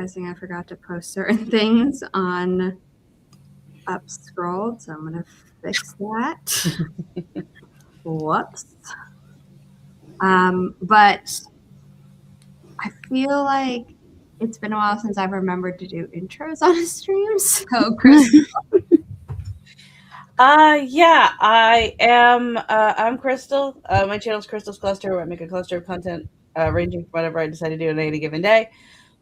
realizing I forgot to post certain things on up scrolled, so I'm gonna fix that. Whoops. But I feel like it's been a while since I've remembered to do intros on a stream. So, Chris. Yeah, I am. I'm Crystal. My channel's Crystal's Cluster, where I make a cluster of content ranging from whatever I decide to do on any given day.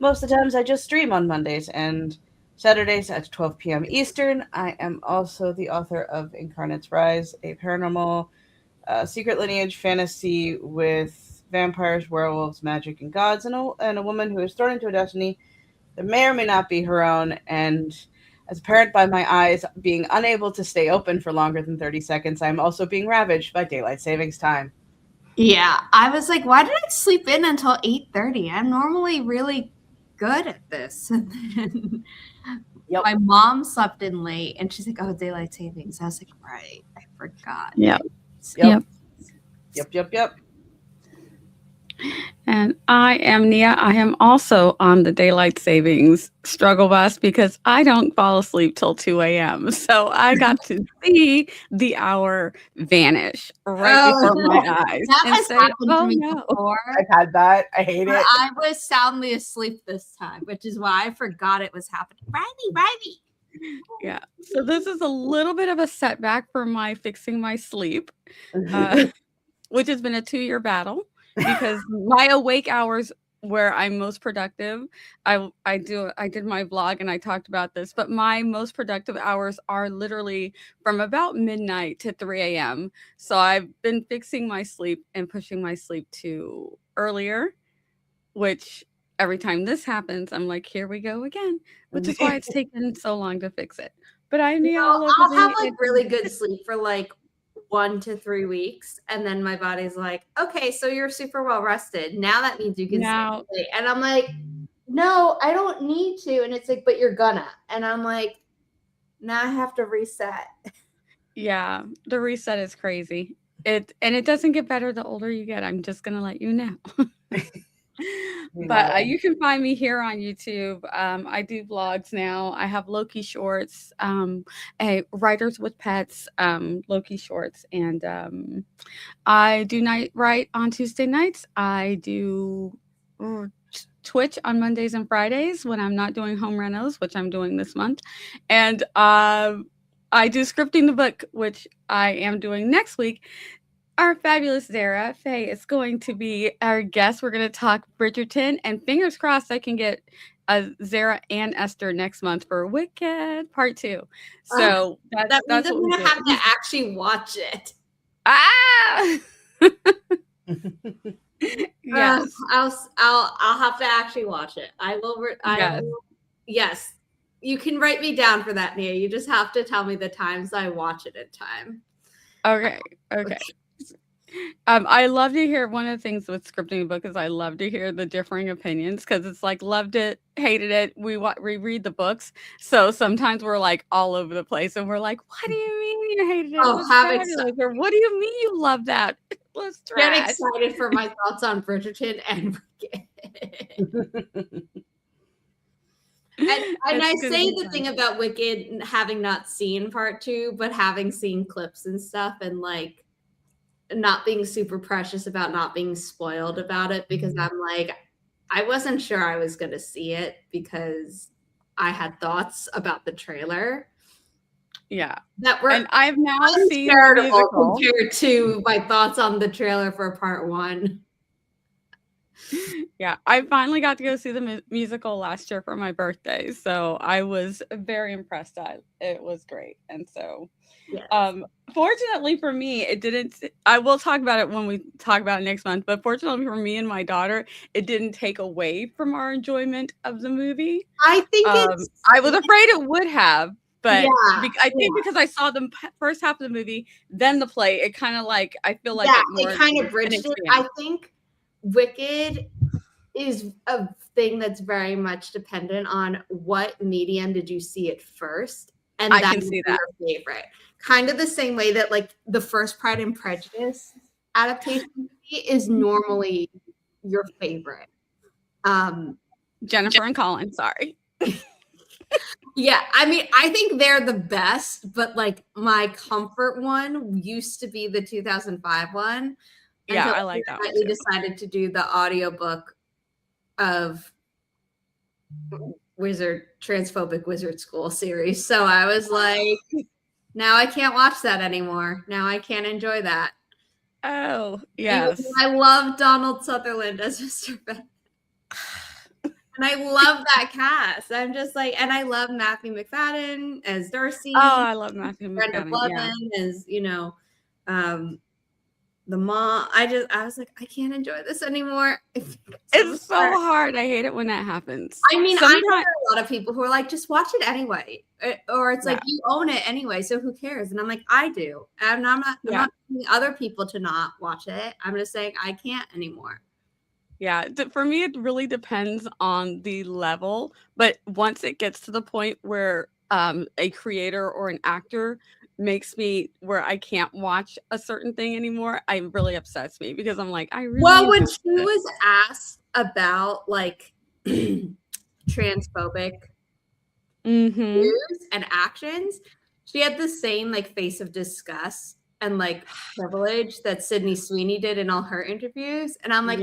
Most of the times, I just stream on Mondays and Saturdays at 12 p.m. Eastern. I am also the author of Incarnate's Rise, a paranormal secret lineage fantasy with vampires, werewolves, magic, and gods, and a woman who is thrown into a destiny that may or may not be her own. And as apparent by my eyes being unable to stay open for longer than 30 seconds, I'm also being ravaged by daylight savings time. Yeah, I was like, why did I sleep in until 8:30? I'm normally really good at this. And then my mom slept in late, and she's like, oh, daylight savings. I was like, right, I forgot. Yep. And I am Nia. I am also on the daylight savings struggle bus because I don't fall asleep till 2 a.m. So I got to see the hour vanish right before my eyes. That has happened to me before. I've had that. I hate it. I was soundly asleep this time, which is why I forgot it was happening. Riley. Yeah. So this is a little bit of a setback for my fixing my sleep, which has been a 2-year battle. Because my awake hours where I'm most productive, I did my vlog and I talked about this, but my most productive hours are literally from about midnight to 3 a.m. So I've been fixing my sleep and pushing my sleep to earlier, which every time this happens, I'm like, here we go again, which is why it's taken so long to fix it. But I'll have like really good sleep for like 1 to 3 weeks, and then my body's like, okay, so you're super well rested. Now that means you can sleep. And I'm like, no, I don't need to. And it's like, but you're gonna. And I'm like, now I have to reset. Yeah, the reset is crazy. It doesn't get better the older you get. I'm just gonna let you know. But you can find me here on YouTube. I do vlogs now. I have Loki shorts, Writers with Pets, Loki shorts, and I do night write on Tuesday nights. I do Twitch on Mondays and Fridays when I'm not doing home renos, which I'm doing this month, and I do Scripting the Book, which I am doing next week. Our fabulous Zara Faye is going to be our guest. We're going to talk Bridgerton, and fingers crossed I can get Zara and Esther next month for Wicked Part 2. So that means I'm going to have to actually watch it. Yes, I'll have to actually watch it. I will. Yes, you can write me down for that, Nia. You just have to tell me the times I watch it in time. Okay. I love to hear one of the things with Scripting a Book is I love to hear the differing opinions because it's like loved it, hated it. We read the books, so sometimes we're like all over the place, and we're like, "What do you mean you hated it? Oh, or what do you mean you love that? Let's get excited for my thoughts on Bridgerton and Wicked." And I say the thing about Wicked having not seen Part 2, but having seen clips and stuff, and like not being super precious about not being spoiled about it, because I'm like, I wasn't sure I was going to see it because I had thoughts about the trailer. Yeah. That were and I've now seen the musical compared to my thoughts on the trailer for Part 1. Yeah, I finally got to go see the musical last year for my birthday, so I was very impressed. It was great, and so fortunately for me, it didn't. I will talk about it when we talk about it next month. But fortunately for me and my daughter, it didn't take away from our enjoyment of the movie. I think I was afraid it would have, but I think because I saw the first half of the movie, then the play, it kind of like I feel like it kind of bridged it. I think Wicked is a thing that's very much dependent on what medium did you see it first, and I can see that your favorite. Kind of the same way that like the first Pride and Prejudice adaptation is normally your favorite. Jennifer and Colin, sorry. Yeah, I mean, I think they're the best, but like my comfort one used to be the 2005 one. Yeah, Until I like that one we too. decided to do the audiobook of Transphobic Wizard School series. So I was like, now I can't watch that anymore. Now I can't enjoy that. Oh, Even yes. though I love Donald Sutherland as Mr. Bennett. And I love that cast. I'm just like, and I love Matthew McFadden as Darcy. Oh, I love Matthew Brenda McFadden. Blevin as, the mom. I was like, I can't enjoy this anymore. It's so hard. I hate it when that happens. I mean, I know there are a lot of people who are like, just watch it anyway. Or it's like, you own it anyway, so who cares? And I'm like, I do. And I'm not telling other people to not watch it. I'm just saying I can't anymore. Yeah, for me, it really depends on the level. But once it gets to the point where a creator or an actor makes me where I can't watch a certain thing anymore, it really upsets me because I'm like, I really. Well, when she was asked about like transphobic views and actions, she had the same like face of disgust and like privilege that Sydney Sweeney did in all her interviews. And I'm like,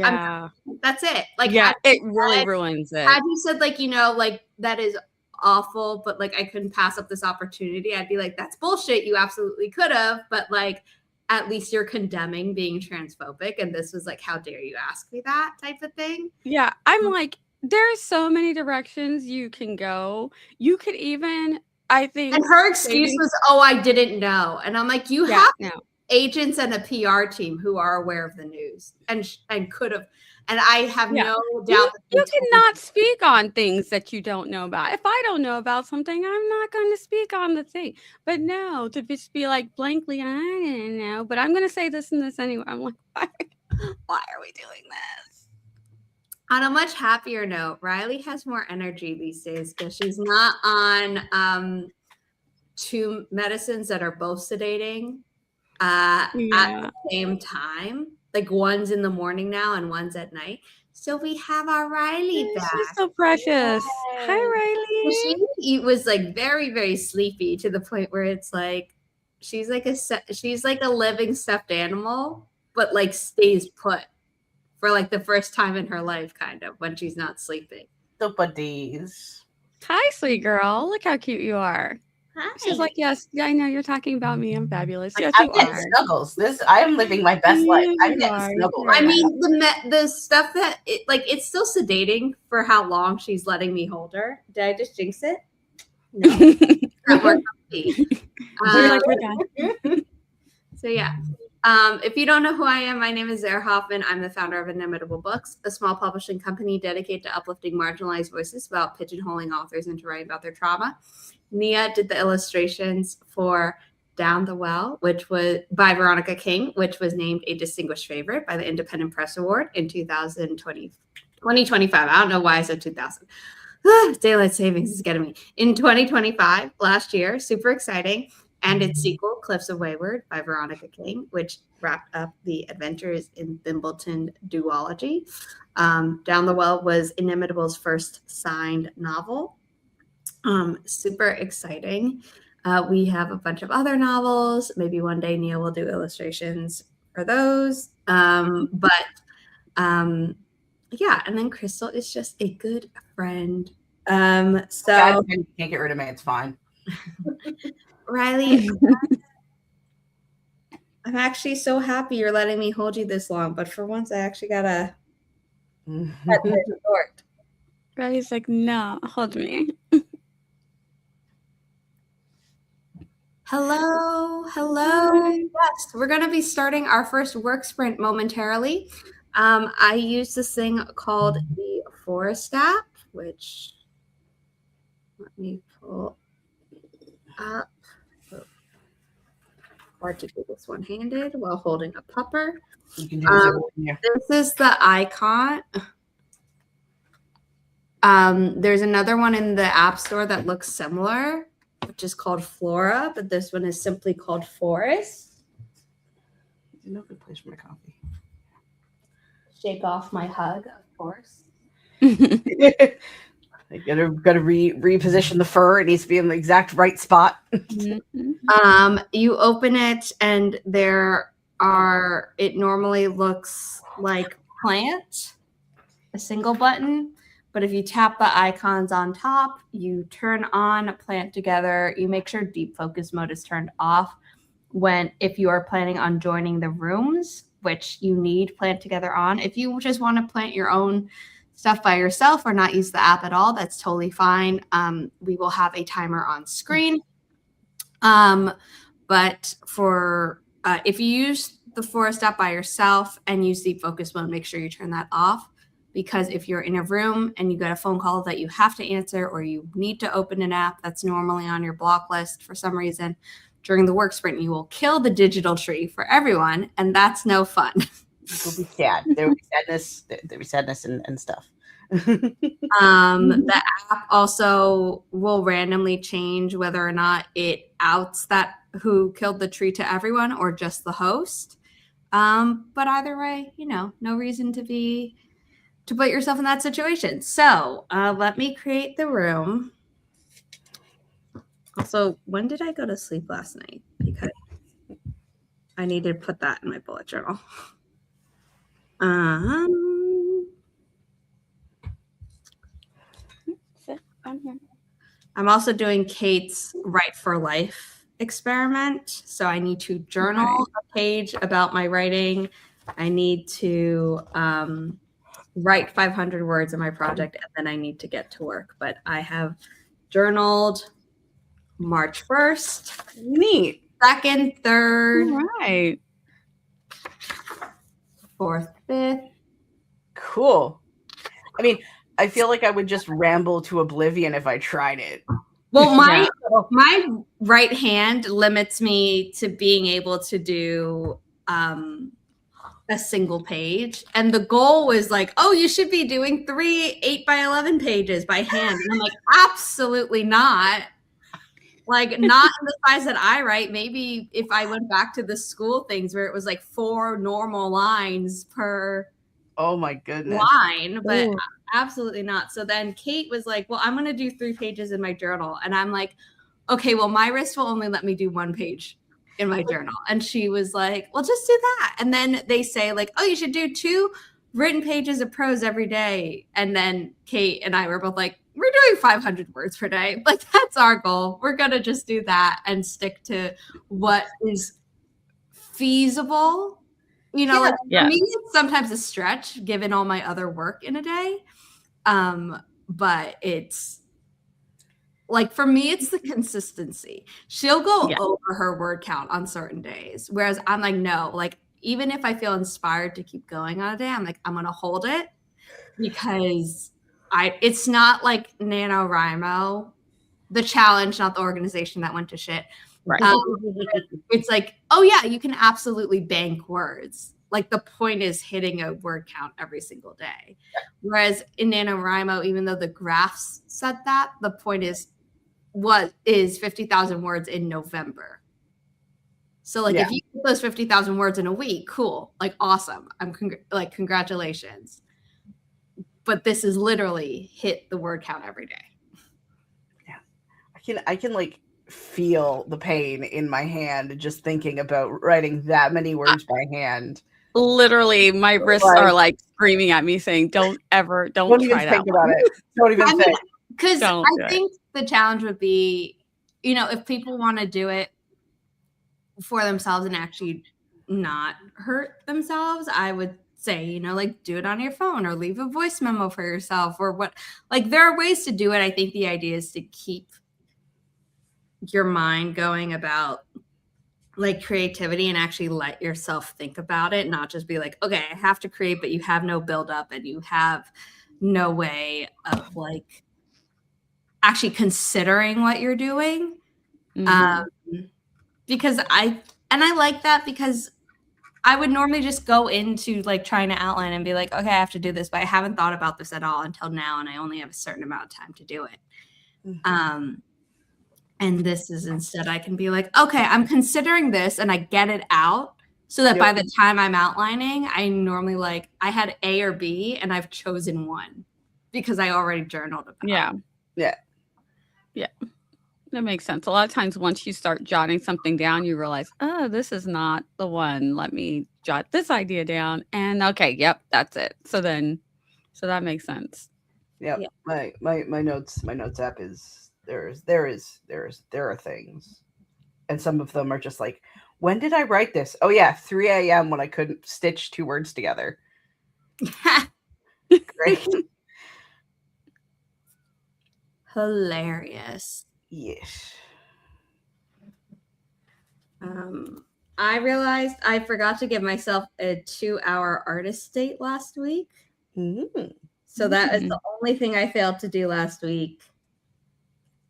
that's it. Like, it really ruins it. Had you said like, like that is awful, but like I couldn't pass up this opportunity, I'd be like, that's bullshit. You absolutely could have, but like at least you're condemning being transphobic. And this was like, how dare you ask me that type of thing. Yeah, I'm like, there's so many directions you can go. You could even, I think. And her excuse was, oh, I didn't know. And I'm like, you have agents and a PR team who are aware of the news and could have. And I have no doubt. You cannot speak on things that you don't know about. If I don't know about something, I'm not going to speak on the thing. But no, to just be like blankly, I didn't know, but I'm going to say this and this anyway. I'm like, why are we doing this? On a much happier note, Riley has more energy these days because she's not on 2 medicines that are both sedating at the same time. Like one's in the morning now and one's at night. So we have our Riley back. She's so precious. Yay. Hi, Riley. She was like very, very sleepy to the point where it's like she's like a living stuffed animal, but like stays put for like the first time in her life, kind of, when she's not sleeping. The buddies. Hi, sweet girl. Look how cute you are. Hi. She's like, yes, I know you're talking about me. I'm fabulous. Like, yes, I'm getting snuggles. I am living my best life. I'm getting snuggles. I mean, the stuff that it's still sedating for how long she's letting me hold her. Did I just jinx it? No. So yeah. If you don't know who I am, my name is Zara Hoffman. I'm the founder of Inimitable Books, a small publishing company dedicated to uplifting marginalized voices without pigeonholing authors into writing about their trauma. Nia did the illustrations for Down the Well, which was by Veronica King, which was named a distinguished favorite by the Independent Press Award in 2025. I don't know why I said 2000. Daylight savings is getting me. In 2025, last year, super exciting. And its sequel, Cliffs of Wayward by Veronica King, which wrapped up the Adventures in Thimbleton duology. Down the Well was Inimitable's first signed novel. Super exciting. We have a bunch of other novels. Maybe one day Nia will do illustrations for those. Yeah, and then Crystal is just a good friend. So God, you can't get rid of me. It's fine. Riley, I'm actually so happy you're letting me hold you this long, but for once I actually gotta cut this short. Riley's like, no, hold me. Hello. Yes, we're gonna be starting our first work sprint momentarily. I use this thing called the Forest app, which let me pull up. Hard to do this one-handed while holding a pupper. You can do this is the icon. There's another one in the App Store that looks similar, which is called Flora, but this one is simply called Forest. No good place for my coffee. Shake off my hug, of course. You gotta reposition the fur. It needs to be in the exact right spot. You open it and it normally looks like plant, a single button. But if you tap the icons on top, you turn on Plant Together. You make sure deep focus mode is turned off if you are planning on joining the rooms, which you need Plant Together on. If you just want to plant your own stuff by yourself or not use the app at all, that's totally fine. We will have a timer on screen. But for if you use the Forest app by yourself and use deep focus mode, make sure you turn that off. Because if you're in a room and you get a phone call that you have to answer or you need to open an app that's normally on your block list for some reason, during the work sprint, you will kill the digital tree for everyone, and that's no fun. People will be sad. There will be sadness. There will be sadness and stuff. The app also will randomly change whether or not it outs that who killed the tree to everyone or just the host. But either way, no reason to put yourself in that situation. So let me create the room. Also, when did I go to sleep last night? Because I need to put that in my bullet journal. I'm also doing Kate's Write for Life experiment. So I need to journal a page about my writing. I need to write 500 words in my project, and then I need to get to work. But I have journaled March 1st. Neat. 2nd, 3rd. All right. 4th, 5th. Cool. I mean, I feel like I would just ramble to oblivion if I tried it. Well, my right hand limits me to being able to do a single page. And the goal was like, oh, you should be doing 3 8x11 pages by hand. And I'm like, absolutely not. Like, not in the size that I write. Maybe if I went back to the school things where it was like 4 normal lines per oh my goodness line, but absolutely not. So then Kate was like, well, I'm going to do 3 pages in my journal. And I'm like, okay, well, my wrist will only let me do 1 page in my journal. And she was like, well, just do that. And then they say like, oh, you should do 2 written pages of prose every day. And then Kate and I were both like, we're doing 500 words per day. Like, that's our goal. We're going to just do that and stick to what is feasible. For me, it's sometimes a stretch given all my other work in a day. But it's like, for me, it's the consistency. She'll go over her word count on certain days. Whereas I'm like, no, like, even if I feel inspired to keep going on a day, I'm like, I'm going to hold it because it's not like NaNoWriMo, the challenge, not the organization that went to shit. Right. It's like, oh yeah, you can absolutely bank words. Like, the point is hitting a word count every single day. Whereas in NaNoWriMo, even though the graphs said that, the point is 50,000 words in November. So like, if you get those 50,000 words in a week, cool, like, awesome. Congratulations. But this is literally hit the word count every day. Yeah. I can like feel the pain in my hand just thinking about writing that many words by hand. Literally, my wrists are like screaming at me saying, don't even think about it. Don't even think. Because I think the challenge would be, if people want to do it for themselves and actually not hurt themselves, I would say, like, do it on your phone or leave a voice memo for yourself or what. Like, there are ways to do it. I think the idea is to keep your mind going about like creativity and actually let yourself think about it, not just be like, okay, I have to create, but you have no buildup and you have no way of like actually considering what you're doing. Because I like that, because I would normally just go into like trying to outline and be like, okay, I have to do this, but I haven't thought about this at all until now, and I only have a certain amount of time to do it. And this is instead, I can be like, okay, I'm considering this, and I get it out so that by the time I'm outlining, I normally I had A or B and I've chosen one because I already journaled about Yeah. Yeah. Yeah. That makes sense. A lot of times once you start jotting something down, you realize, oh, this is not the one. Let me jot this idea down. And okay, yep, that's it. So that makes sense. Yep. Yeah. My notes app is there are things. And some of them are just like, when did I write this? Oh yeah, 3 a.m. when I couldn't stitch 2 words together. Great. Hilarious. Yes. I realized I forgot to give myself a 2-hour artist date last week. So that is the only thing I failed to do last week.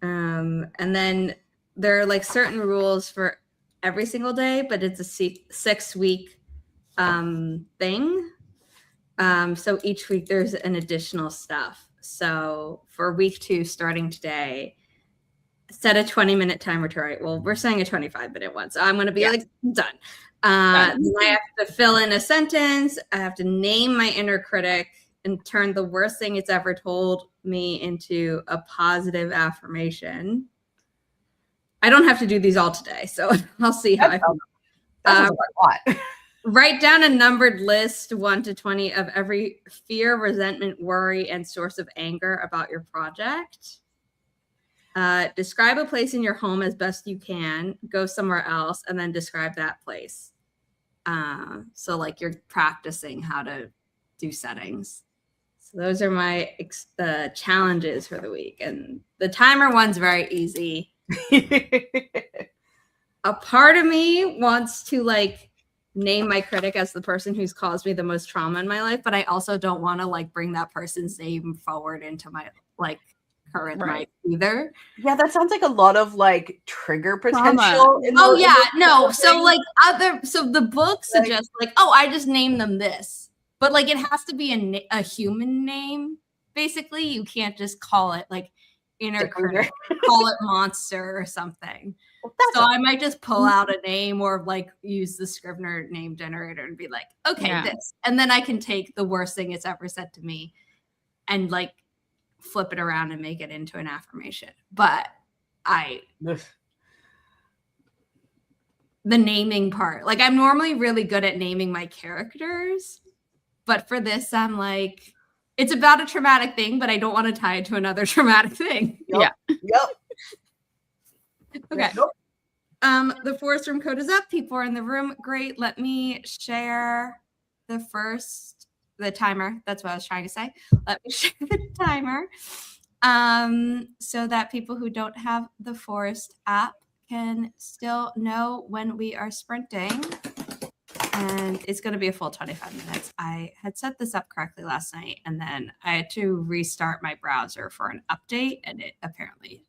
And then there are like certain rules for every single day, but it's a 6-week thing. So each week there's an additional stuff. So for week 2, starting today, set a 20-minute timer to write. Well, we're saying a 25-minute one. So I'm going to be like, done. I have to fill in a sentence. I have to name my inner critic and turn the worst thing it's ever told me into a positive affirmation. I don't have to do these all today, so I'll see how I feel. That's a lot. Write down a numbered list, 1 to 20, of every fear, resentment, worry, and source of anger about your project. Describe a place in your home as best you can. Go somewhere else, and then describe that place. So like you're practicing how to do settings. So those are my challenges for the week. And the timer one's very easy. A part of me wants to like name my critic as the person who's caused me the most trauma in my life, but I also don't want to like bring that person's name forward into my like current life either. Yeah, that sounds like a lot of like trigger potential. So the book suggests like, oh, I just named them this, but like it has to be a human name. Basically, you can't just call it like inner critic, call it monster or something. So I might just pull out a name or like use the Scrivener name generator and be like, okay, this. And then I can take the worst thing it's ever said to me and like flip it around and make it into an affirmation. But the naming part, like I'm normally really good at naming my characters, but for this, I'm like, it's about a traumatic thing, but I don't want to tie it to another traumatic thing. Yep. Okay. The Forest Room code is up. People are in the room. Great. Let me share the timer. That's what I was trying to say. Let me share the timer so that people who don't have the Forest app can still know when we are sprinting. And it's going to be a full 25 minutes. I had set this up correctly last night, and then I had to restart my browser for an update, and it apparently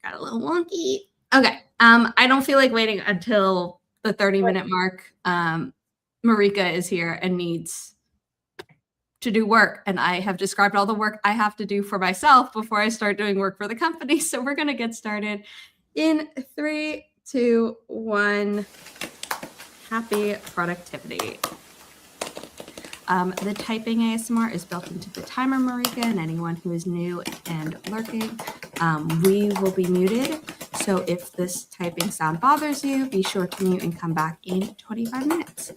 got a little wonky. Okay. I don't feel like waiting until the 30-minute mark. Marika is here and needs to do work, and I have described all the work I have to do for myself before I start doing work for the company. So we're going to get started in 3, 2, 1. Happy productivity. The typing ASMR is built into the timer, Marika, and anyone who is new and lurking, we will be muted. So if this typing sound bothers you, be sure to mute and come back in 25 minutes.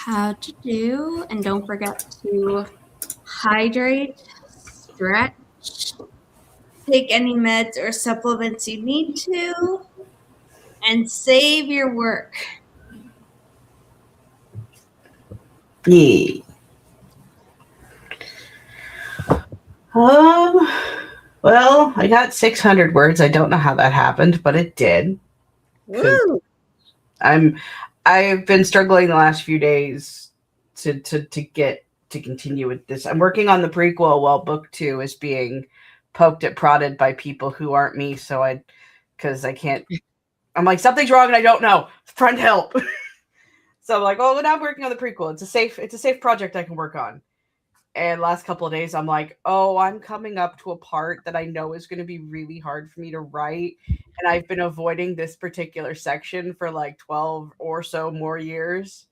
how to do. And don't forget to hydrate, stretch, take any meds or supplements you need to, and save your work. Yeah. Well, I got 600 words. I don't know how that happened, but it did. Woo! I've been struggling the last few days to continue with this. I'm working on the prequel while book 2 is being poked at prodded by people who aren't me, because I can't. I'm like, something's wrong and I don't know. Friend help. So I'm like, oh, now I'm working on the prequel. It's a safe project I can work on. And last couple of days, I'm like, oh, I'm coming up to a part that I know is going to be really hard for me to write. And I've been avoiding this particular section for like 12 or so more years.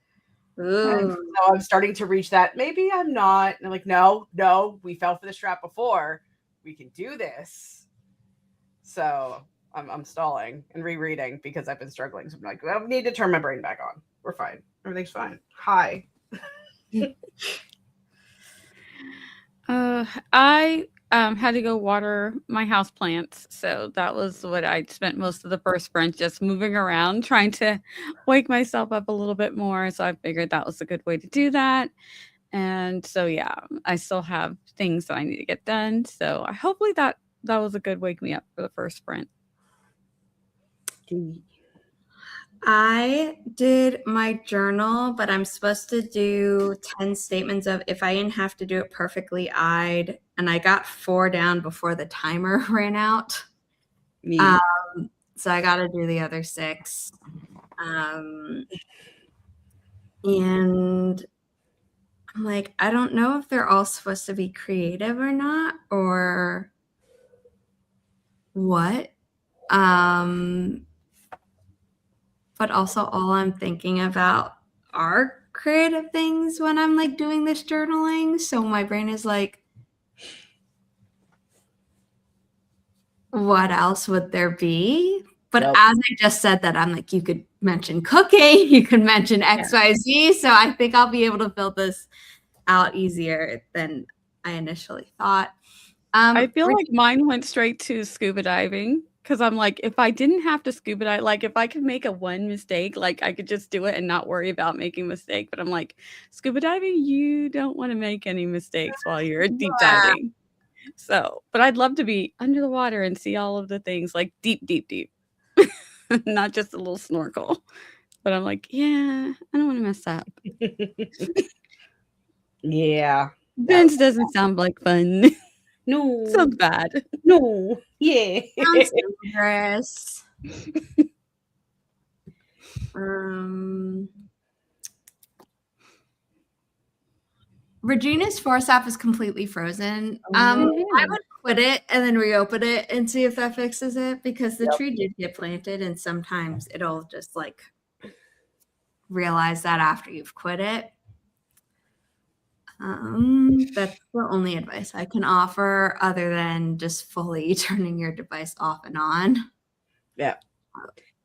And so I'm starting to reach that. Maybe I'm not. And I'm like, no, we fell for this trap before. We can do this. So I'm stalling and rereading because I've been struggling. So I'm like, I need to turn my brain back on. We're fine. Everything's fine. Hi. I had to go water my house plants, so that was what I spent most of the first sprint just moving around, trying to wake myself up a little bit more. So I figured that was a good way to do that. And so yeah, I still have things that I need to get done. So hopefully that was a good wake me up for the first sprint. I did my journal, but I'm supposed to do 10 statements of if I didn't have to do it perfectly, and I got 4 down before the timer ran out. So I got to do the other 6. And I'm like, I don't know if they're all supposed to be creative or not, or what. But also all I'm thinking about are creative things when I'm like doing this journaling. So my brain is like, what else would there be? But as I just said that, I'm like, you could mention cooking, you could mention XYZ. So I think I'll be able to fill this out easier than I initially thought. I feel like mine went straight to scuba diving. Because I'm like, if I didn't have to scuba dive, like if I could make one mistake, like I could just do it and not worry about making a mistake. But I'm like, scuba diving, you don't want to make any mistakes while you're deep diving. So, but I'd love to be under the water and see all of the things like deep, not just a little snorkel. But I'm like, yeah, I don't want to mess up. Yeah. Ben's doesn't sound like fun. No. Sounds bad. No. Yeah. Sounds dangerous. Regina's force app is completely frozen. I would quit it and then reopen it and see if that fixes it, because the tree did get planted and sometimes it'll just like realize that after you've quit it. That's the only advice I can offer, other than just fully turning your device off and on. Yeah.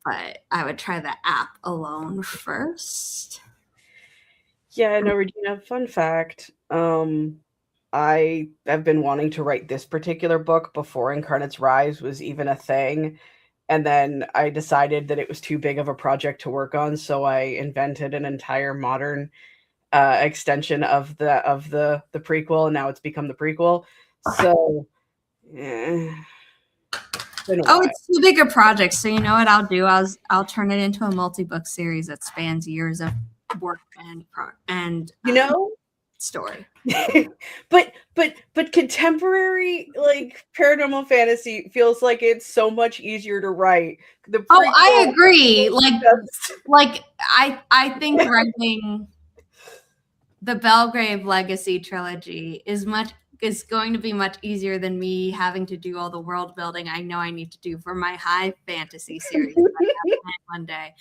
But I would try the app alone first. Yeah, no, Regina, fun fact. I have been wanting to write this particular book before Incarnate's Rise was even a thing. And then I decided that it was too big of a project to work on, so I invented an entire modern extension of the prequel, and now it's become the prequel. So it's too big a project. So you know what I'll do? I'll turn it into a multi-book series that spans years of work and story. but contemporary like paranormal fantasy feels like it's so much easier to write. I agree. Like I think writing the Belgrave Legacy trilogy is going to be much easier than me having to do all the world building I know I need to do for my high fantasy series one day.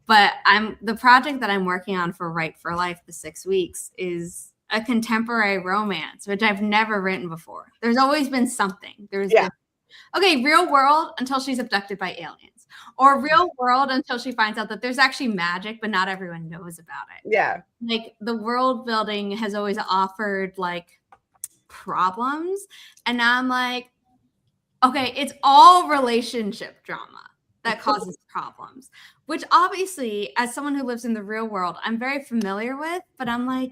But the project that I'm working on for Write for Life, the 6 weeks, is a contemporary romance, which I've never written before. There's always been something. Real world until she's abducted by aliens. or real world until she finds out that there's actually magic, but not everyone knows about it. Yeah. Like the world building has always offered like problems. And now I'm like, okay, it's all relationship drama that causes problems, which obviously, as someone who lives in the real world, I'm very familiar with, but I'm like,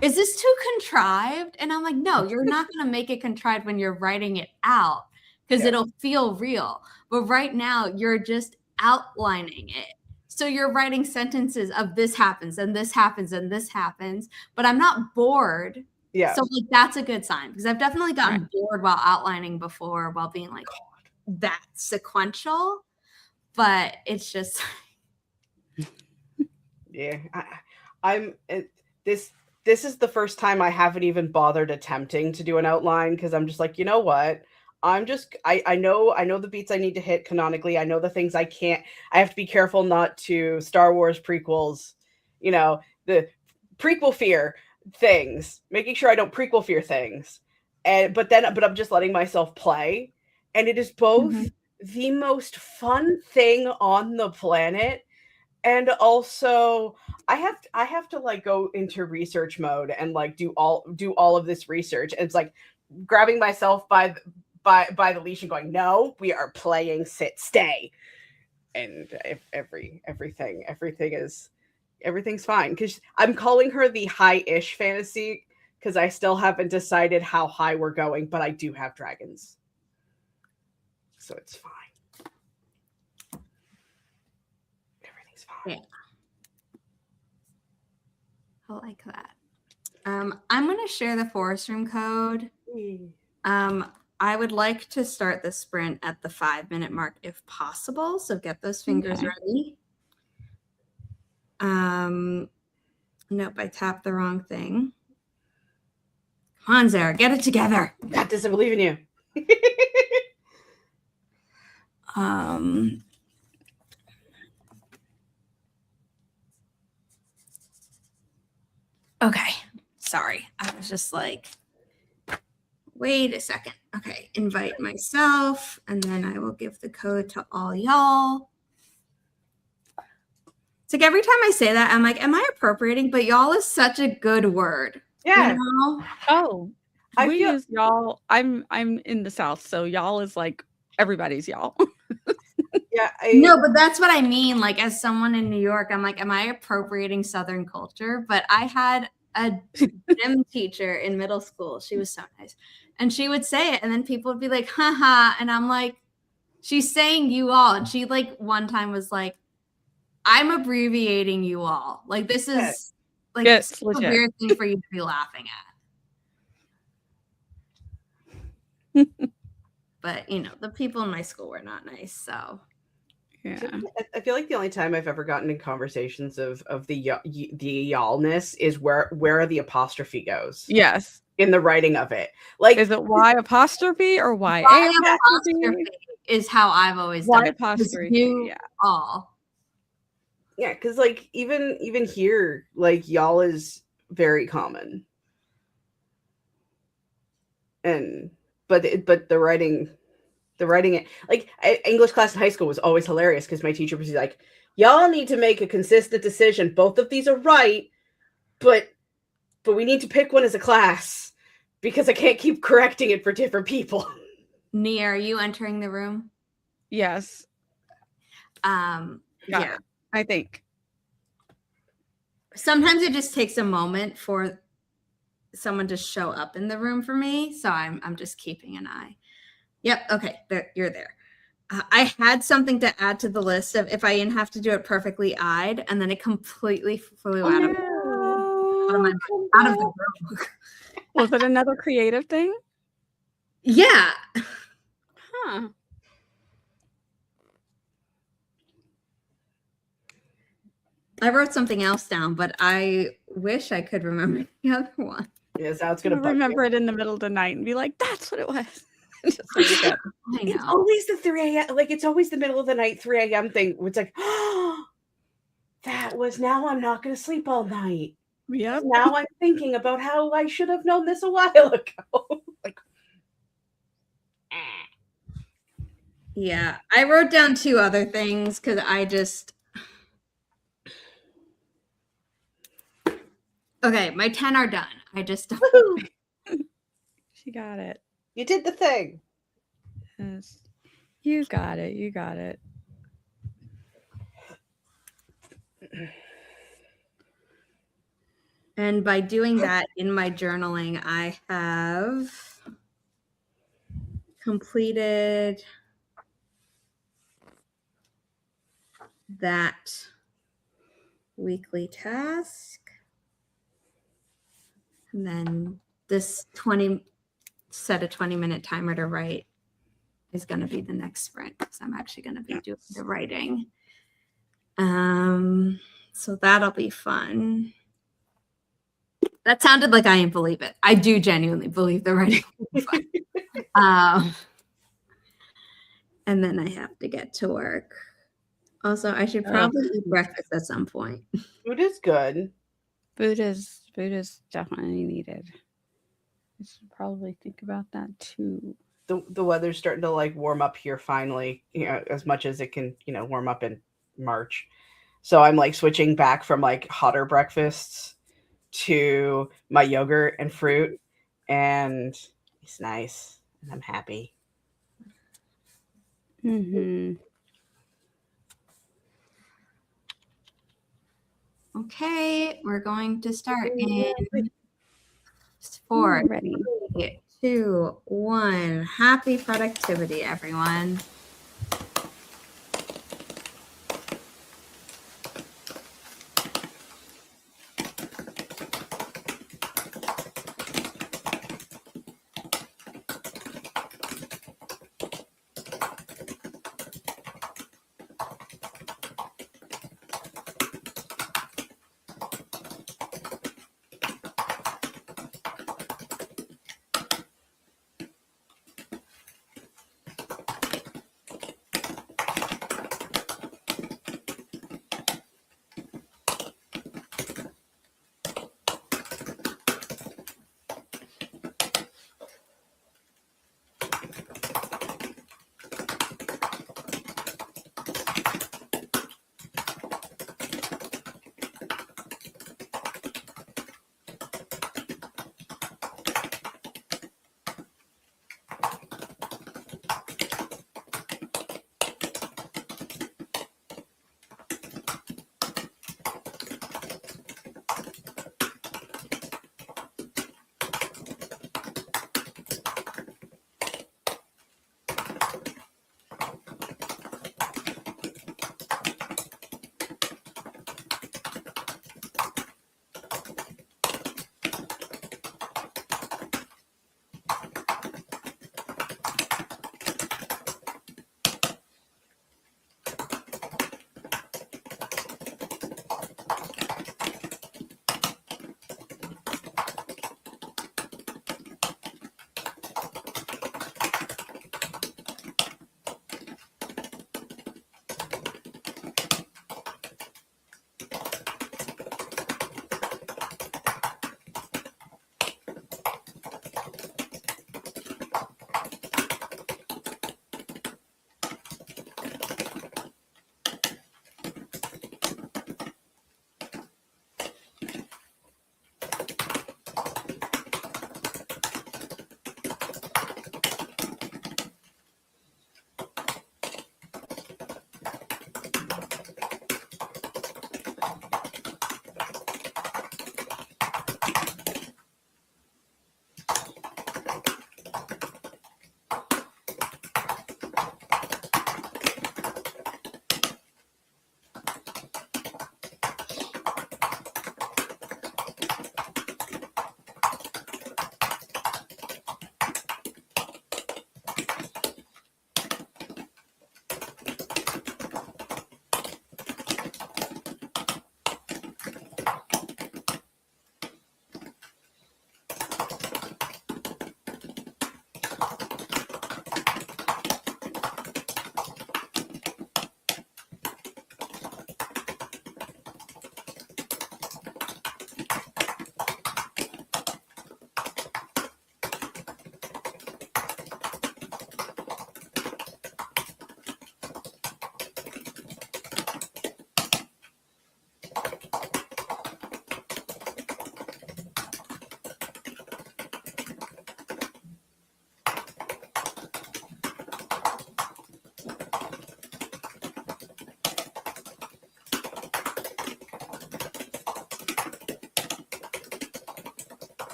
is this too contrived? And I'm like, no, you're not going to make it contrived when you're writing it out because it'll feel real. But right now, you're just outlining it. So you're writing sentences of this happens and this happens and this happens, but I'm not bored. Yeah. So like that's a good sign because I've definitely gotten bored while outlining before, while being like that sequential, but it's just yeah. This is the first time I haven't even bothered attempting to do an outline because I'm just like, you know what? I know the beats I need to hit canonically. I know the things I can't. I have to be careful not to Star Wars prequels, the prequel fear things, making sure I don't prequel fear things. But I'm just letting myself play. And it is both the most fun thing on the planet. And also I have to like go into research mode and like do all of this research. And it's like grabbing myself by the leash and going, no, we are playing sit stay. And everything's fine because I'm calling her the high-ish fantasy because I still haven't decided how high we're going, but I do have dragons, so it's fine. Everything's fine. Yeah. I like that. I'm going to share the forest room code. I would like to start the sprint at the 5-minute mark if possible. So get those fingers ready. Nope, I tapped the wrong thing. Come on, Zara, get it together. Got this. I believe in you. Okay, sorry. I was just like, wait a second. Okay, invite myself, and then I will give the code to all y'all. It's like every time I say that, I'm like, am I appropriating? But y'all is such a good word. Yeah. You know? Oh, we use y'all. I'm in the South, so y'all is like everybody's y'all. Yeah. No, but that's what I mean. Like, as someone in New York, I'm like, am I appropriating Southern culture? But I had a gym teacher in middle school. She was so nice. And she would say it, and then people would be like, haha. And I'm like, she's saying you all. And she, like, one time was like, I'm abbreviating you all. Like, this is, like, a weird thing for you to be laughing at. But, the people in my school were not nice, so. Yeah. I feel like the only time I've ever gotten in conversations of the y'allness is where are the apostrophe goes. Yes. In the writing of it. Like, is it Y apostrophe or Y apostrophe? Is how I've always done it. Y apostrophe. You all. Yeah, because like even here, like y'all is very common. But the writing it, like English class in high school was always hilarious because my teacher was like, y'all need to make a consistent decision. Both of these are right, but we need to pick one as a class because I can't keep correcting it for different people. Nia, are you entering the room? Yes. Yeah, I think. Sometimes it just takes a moment for someone to show up in the room for me, so I'm just keeping an eye. Yep. Okay. You're there. I had something to add to the list of if I didn't have to do it perfectly eyed, and then it completely flew out of the room. Was it another creative thing? Yeah. Huh. I wrote something else down, but I wish I could remember the other one. Yeah, so it's gonna remember it in the middle of the night and be like, "That's what it was." I know. It's always the 3 a.m. Like it's always the middle of the night 3 a.m. thing. It's like, oh, that was now I'm not gonna sleep all night. Yeah. Now I'm thinking about how I should have known this a while ago. Like, Yeah, I wrote down 2 other things because I just. Okay, my 10 are done. I just don't. Woohoo! She got it. You did the thing. Yes. You got it. You got it. And by doing that in my journaling, I have completed that weekly task. And then this set a 20-minute timer to write is going to be the next sprint because I'm actually going to be doing the writing. So that'll be fun. That sounded like I didn't believe it. I do genuinely believe the writing will be fun. And then I have to get to work. Also, I should probably eat breakfast at some point. Food is good. Food is definitely needed. I should probably think about that too. The weather's starting to like warm up here finally, as much as it can, warm up in March. So I'm like switching back from like hotter breakfasts to my yogurt and fruit, and it's nice, and I'm happy. Mm-hmm. Okay, we're going to start in 4, 3, 2, 1. Happy productivity, everyone.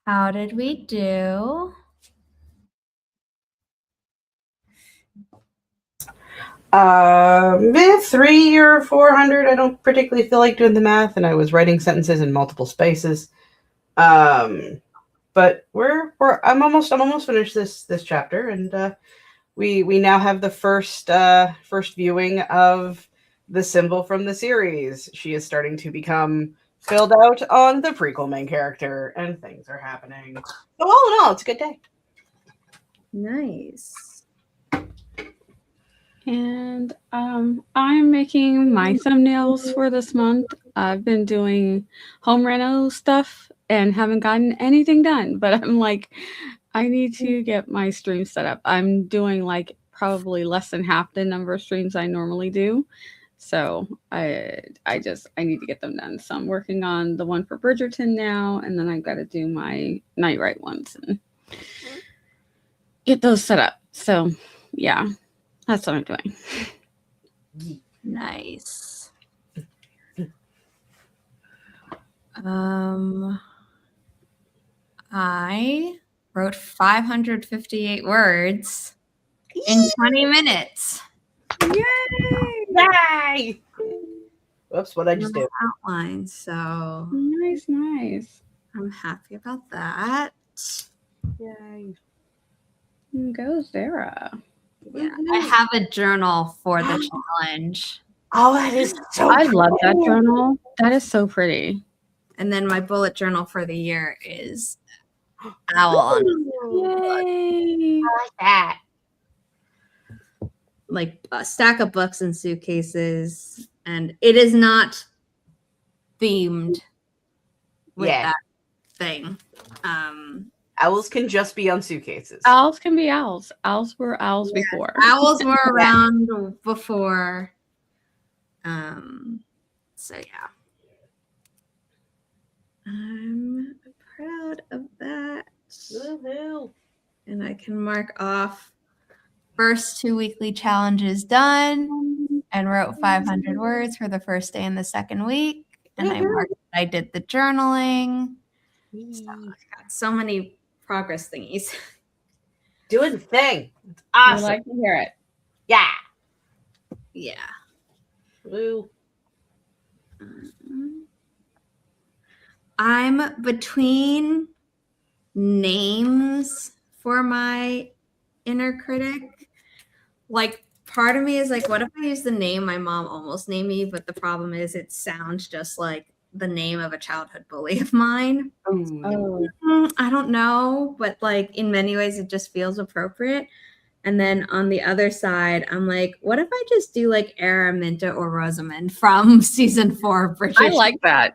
How did we do? Maybe 300 or 400. I don't particularly feel like doing the math, and I was writing sentences in multiple spaces. But I'm almost finished this chapter, and we now have the first viewing of the symbol from the series. She is starting to become filled out on the prequel main character, and things are happening. So all in all, it's a good day. Nice. And I'm making my thumbnails for this month. I've been doing home reno stuff and haven't gotten anything done, but I'm like, I need to get my stream set up. I'm doing like probably less than half the number of streams I normally do. So I need to get them done. So I'm working on the one for Bridgerton now, and then I've got to do my Night Right ones and get those set up. So yeah, that's what I'm doing. Nice. I wrote 558 words in 20 minutes. Yay! Whoops, what I just did. Outline, so Nice. I'm happy about that. Yay. Go Sarah. Yeah, I have a journal for the challenge. Oh, that is so I love that journal. That is so pretty. And then my bullet journal for the year is owl on Yay! I like that. like a stack of books and suitcases, and it is not themed with that thing. Owls can just be on suitcases. Owls can be owls. Owls were owls before. Owls were around before. So yeah. I'm proud of that. Woohoo. And I can mark off first 2 weekly challenges done and wrote 500 words for the first day and the second week. And I marked I did the journaling. So I got so many progress thingies. Doing the thing. It's I awesome. like to hear it. Yeah. Yeah. Woo. I'm between names for my inner critic. Like, part of me is like, what if I use the name my mom almost named me? But the problem is it sounds just like the name of a childhood bully of mine. I don't know, but like in many ways it just feels appropriate. And then on the other side, I'm like, what if I just do like Araminta or Rosamund from season 4 of Bridgerton? I like that.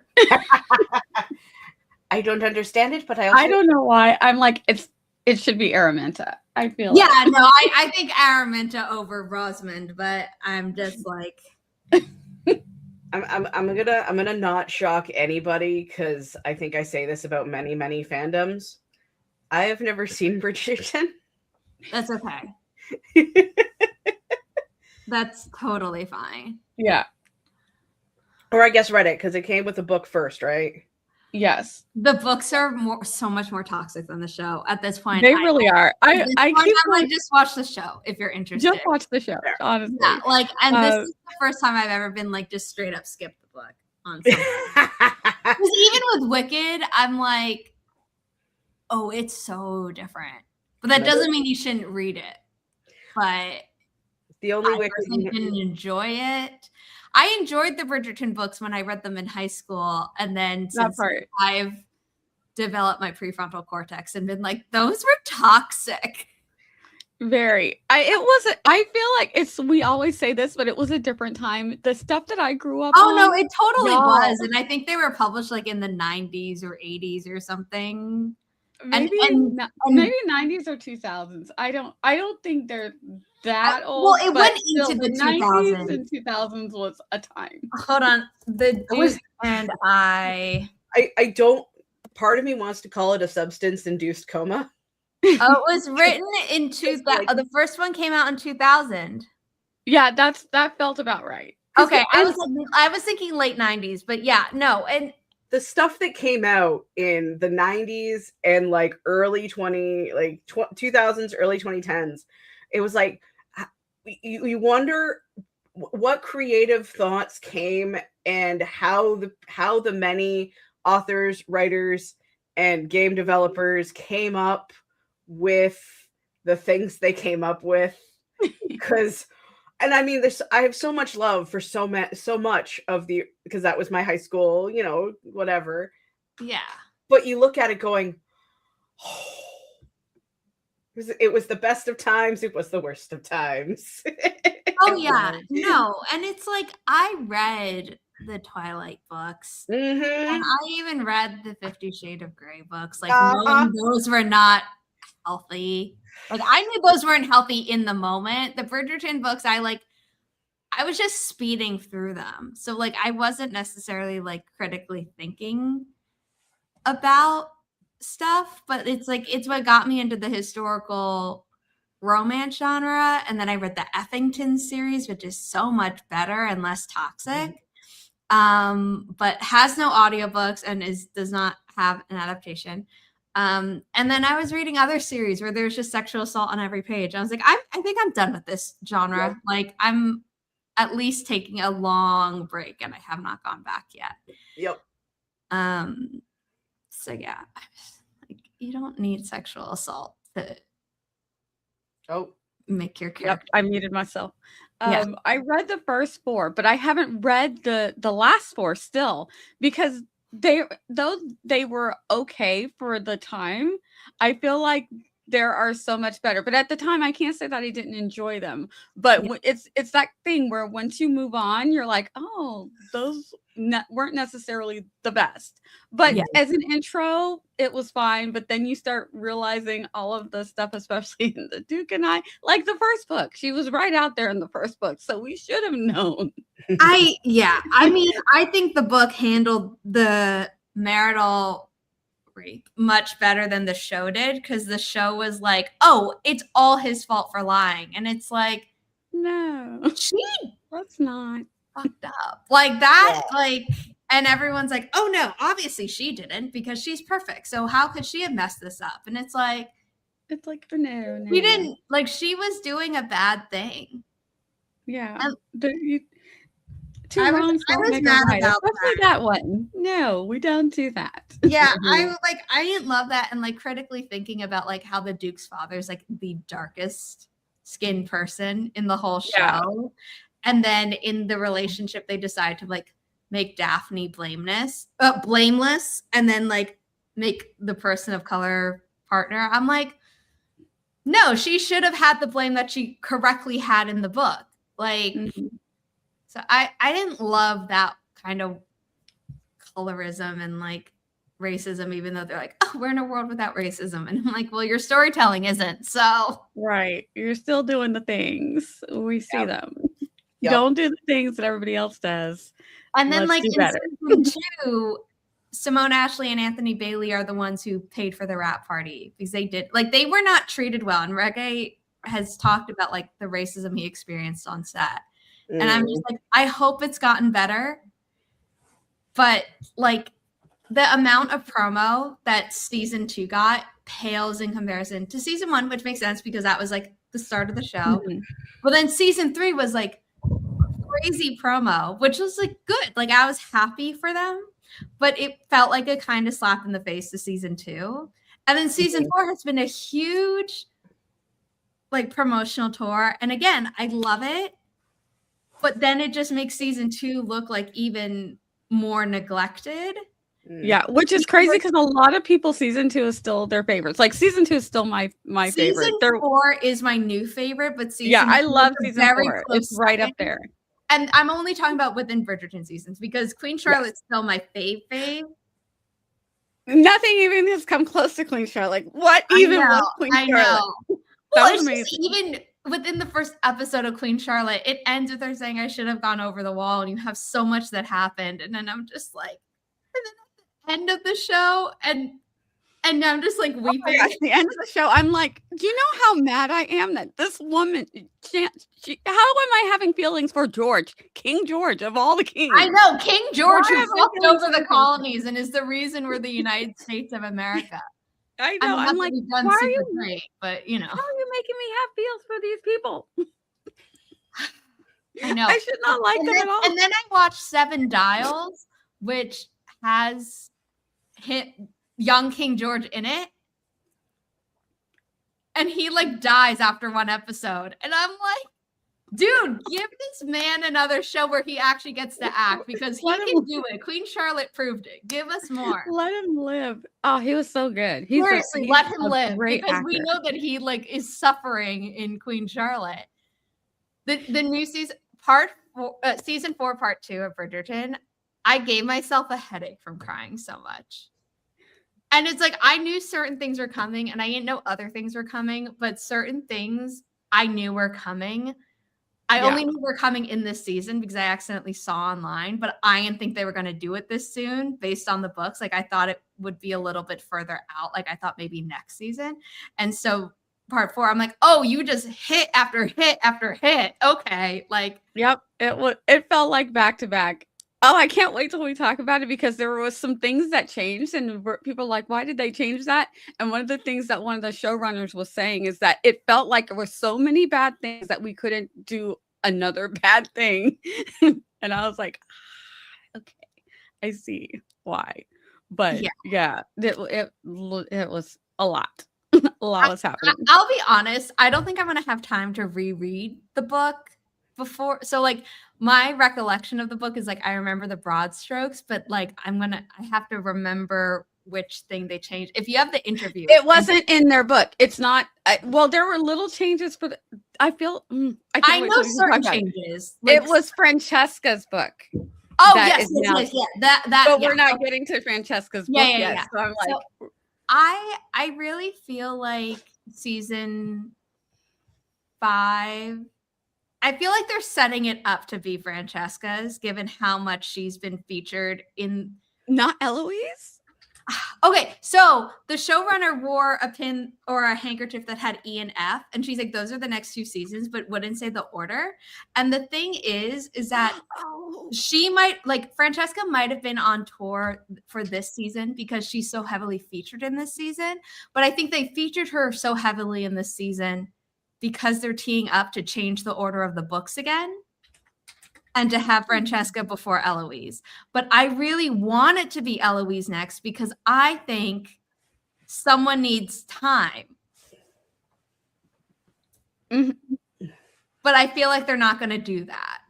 I don't understand it, but I don't know why. I'm like, it should be Araminta. I feel no, I think Araminta over Rosamund, but I'm just like I'm gonna not shock anybody because I think I say this about many fandoms. I have never seen Bridgerton. That's okay. That's totally fine. Yeah. Or I guess read it because it came with the book first, right? Yes. The books are so much more toxic than the show at this point. They really are. I keep like just watch the show if you're interested. Just watch the show, honestly. Yeah, like, and this is the first time I've ever been like just straight up skip the book on something. Because even with Wicked, I'm like, oh, it's so different. But that doesn't mean you shouldn't read it. But the only way I didn't enjoy it. I enjoyed the Bridgerton books when I read them in high school, and then since I've developed my prefrontal cortex and been like, those were toxic. Very. I feel like we always say this, but it was a different time. The stuff that I grew up on. Oh no, it totally was. And I think they were published like in the 90s or 80s or something. Maybe 90s or 2000s. I don't think they're that old. Well, it went into the 90s and 2000s was a time. Hold on. I don't. Part of me wants to call it a substance-induced coma. It was written in 2000. The first one came out in 2000. Yeah, that felt about right. Okay, I was thinking late 90s, but yeah, no, and the stuff that came out in the 90s and like early 2000s, early 2010s, it was like you wonder what creative thoughts came and how the many authors, writers, and game developers came up with the things they came up with. Because, and I mean, I have so much love for so much of the, because that was my high school, whatever. Yeah. But you look at it going, oh, it was the best of times. It was the worst of times. Oh yeah, no, and it's like I read the Twilight books, and I even read the 50 Shades of Grey books. Like knowing those were not healthy. Like I knew those weren't healthy in the moment. The Bridgerton books, I was just speeding through them, so like I wasn't necessarily like critically thinking about stuff. But it's what got me into the historical romance genre, and then I read the Effington series, which is so much better and less toxic, but has no audiobooks and does not have an adaptation. And then I was reading other series where there's just sexual assault on every page. I was like, I think I'm done with this genre. Yep. Like I'm at least taking a long break, and I have not gone back yet. Yep. So yeah, like you don't need sexual assault to make your character. Yep, I muted myself. I read the first 4, but I haven't read the last 4 still, because though they were okay for the time, I feel like there are so much better. But at the time, I can't say that I didn't enjoy them. But it's that thing where once you move on, you're like, oh, those weren't necessarily the best. But as an intro, it was fine. But then you start realizing all of the stuff, especially in the Duke and I, like the first book. She was right out there in the first book, so we should have known. I mean, I think the book handled the marital rape much better than the show did, because the show was like, oh, it's all his fault for lying, and it's like, no, that's not fucked up like that. Like, and everyone's like, oh no, obviously she didn't, because she's perfect, so how could she have messed this up? And it's like no, she didn't. Like, she was doing a bad thing. I was mad about that one. No, we don't do that. Yeah, I didn't love that, and like critically thinking about like how the Duke's father is like the darkest skinned person in the whole show, and then in the relationship they decide to like make Daphne blameless, and then like make the person of color partner. I'm like, no, she should have had the blame that she correctly had in the book. Like. So I didn't love that kind of colorism and like racism, even though they're like, oh, we're in a world without racism. And I'm like, well, your storytelling isn't. So right. You're still doing the things. We see them. Don't do the things that everybody else does. And then like in season 2, Simone Ashley and Anthony Bailey are the ones who paid for the rap party, because they were not treated well. And Reggae has talked about like the racism he experienced on set. And I'm just like, I hope it's gotten better. But like the amount of promo that season 2 got pales in comparison to season 1, which makes sense because that was like the start of the show. But then season 3 was like crazy promo, which was like good. Like I was happy for them, but it felt like a kind of slap in the face to season 2. And then season 4 has been a huge like promotional tour. And again, I love it. But then it just makes season 2 look like even more neglected. Yeah, which is crazy because a lot of people, season 2 is still their favorites. Like season 2 is still my favorite. Season 4 is my new favorite, but season I love season 4. It's right up there. And I'm only talking about within Bridgerton seasons, because Queen Charlotte's still my fave. Nothing even has come close to Queen Charlotte. Like what even was Queen Charlotte? I know. Well, it's just even within the first episode of Queen Charlotte, it ends with her saying, I should have gone over the wall, and you have so much that happened. And then I'm just like, and then at the end of the show, and And I'm just like Oh my weeping. gosh, the end of the show, I'm like, do you know how mad I am that this woman can't? How am I having feelings for George, King George of all the kings? I know King George, Why who am I fucked feeling over the so colonies and is the reason we're the United States of America. I I know. mean, not I'm that like, we've done why are super you? great, but you know, How are you making me have feels for these people? I know. I should not like them at all. And then I watched Seven Dials, which has young King George in it. And he like dies after one episode. And I'm like, dude, give this man another show where he actually gets to act because he can do it. Queen Charlotte proved it. Give us more. Let him live. Oh, he was so good. Seriously, let him a live great because actor. we know that he like is suffering in Queen Charlotte. The new season, season 4, part 2 of Bridgerton, I gave myself a headache from crying so much. And it's like, I knew certain things were coming and I didn't know other things were coming, but certain things I knew were coming. I only knew were coming in this season because I accidentally saw online, but I didn't think they were going to do it this soon based on the books. Like I thought it would be a little bit further out. Like I thought maybe next season. And so part 4, I'm like, oh, you just hit after hit after hit. Okay. Like, yep. It felt like back to back. Oh, I can't wait till we talk about it because there was some things that changed and people were like, why did they change that? And one of the things that one of the showrunners was saying is that it felt like there were so many bad things that we couldn't do another bad thing. And I was like, okay, I see why. But yeah, it was a lot. A lot was happening. I'll be honest, I don't think I'm going to have time to reread the book before. So like my recollection of the book is like I remember the broad strokes, but like I have to remember which thing they changed. If you have the interview, it wasn't in their book. It's not. Well, there were little changes for. I feel. I know certain changes. Like, it was Francesca's book. Oh yes, yeah. That. But we're not getting to Francesca's book yet. So I'm like, so I really feel like season 5. I feel like they're setting it up to be Francesca's, given how much she's been featured in. Not Eloise? Okay, so the showrunner wore a pin or a handkerchief that had E and F, and she's like, those are the next 2 seasons, but wouldn't say the order. And the thing is that she might, like, Francesca might have been on tour for this season because she's so heavily featured in this season. But I think they featured her so heavily in this season because they're teeing up to change the order of the books again and to have Francesca before Eloise. But I really want it to be Eloise next because I think someone needs time. Mm-hmm. But I feel like they're not going to do that.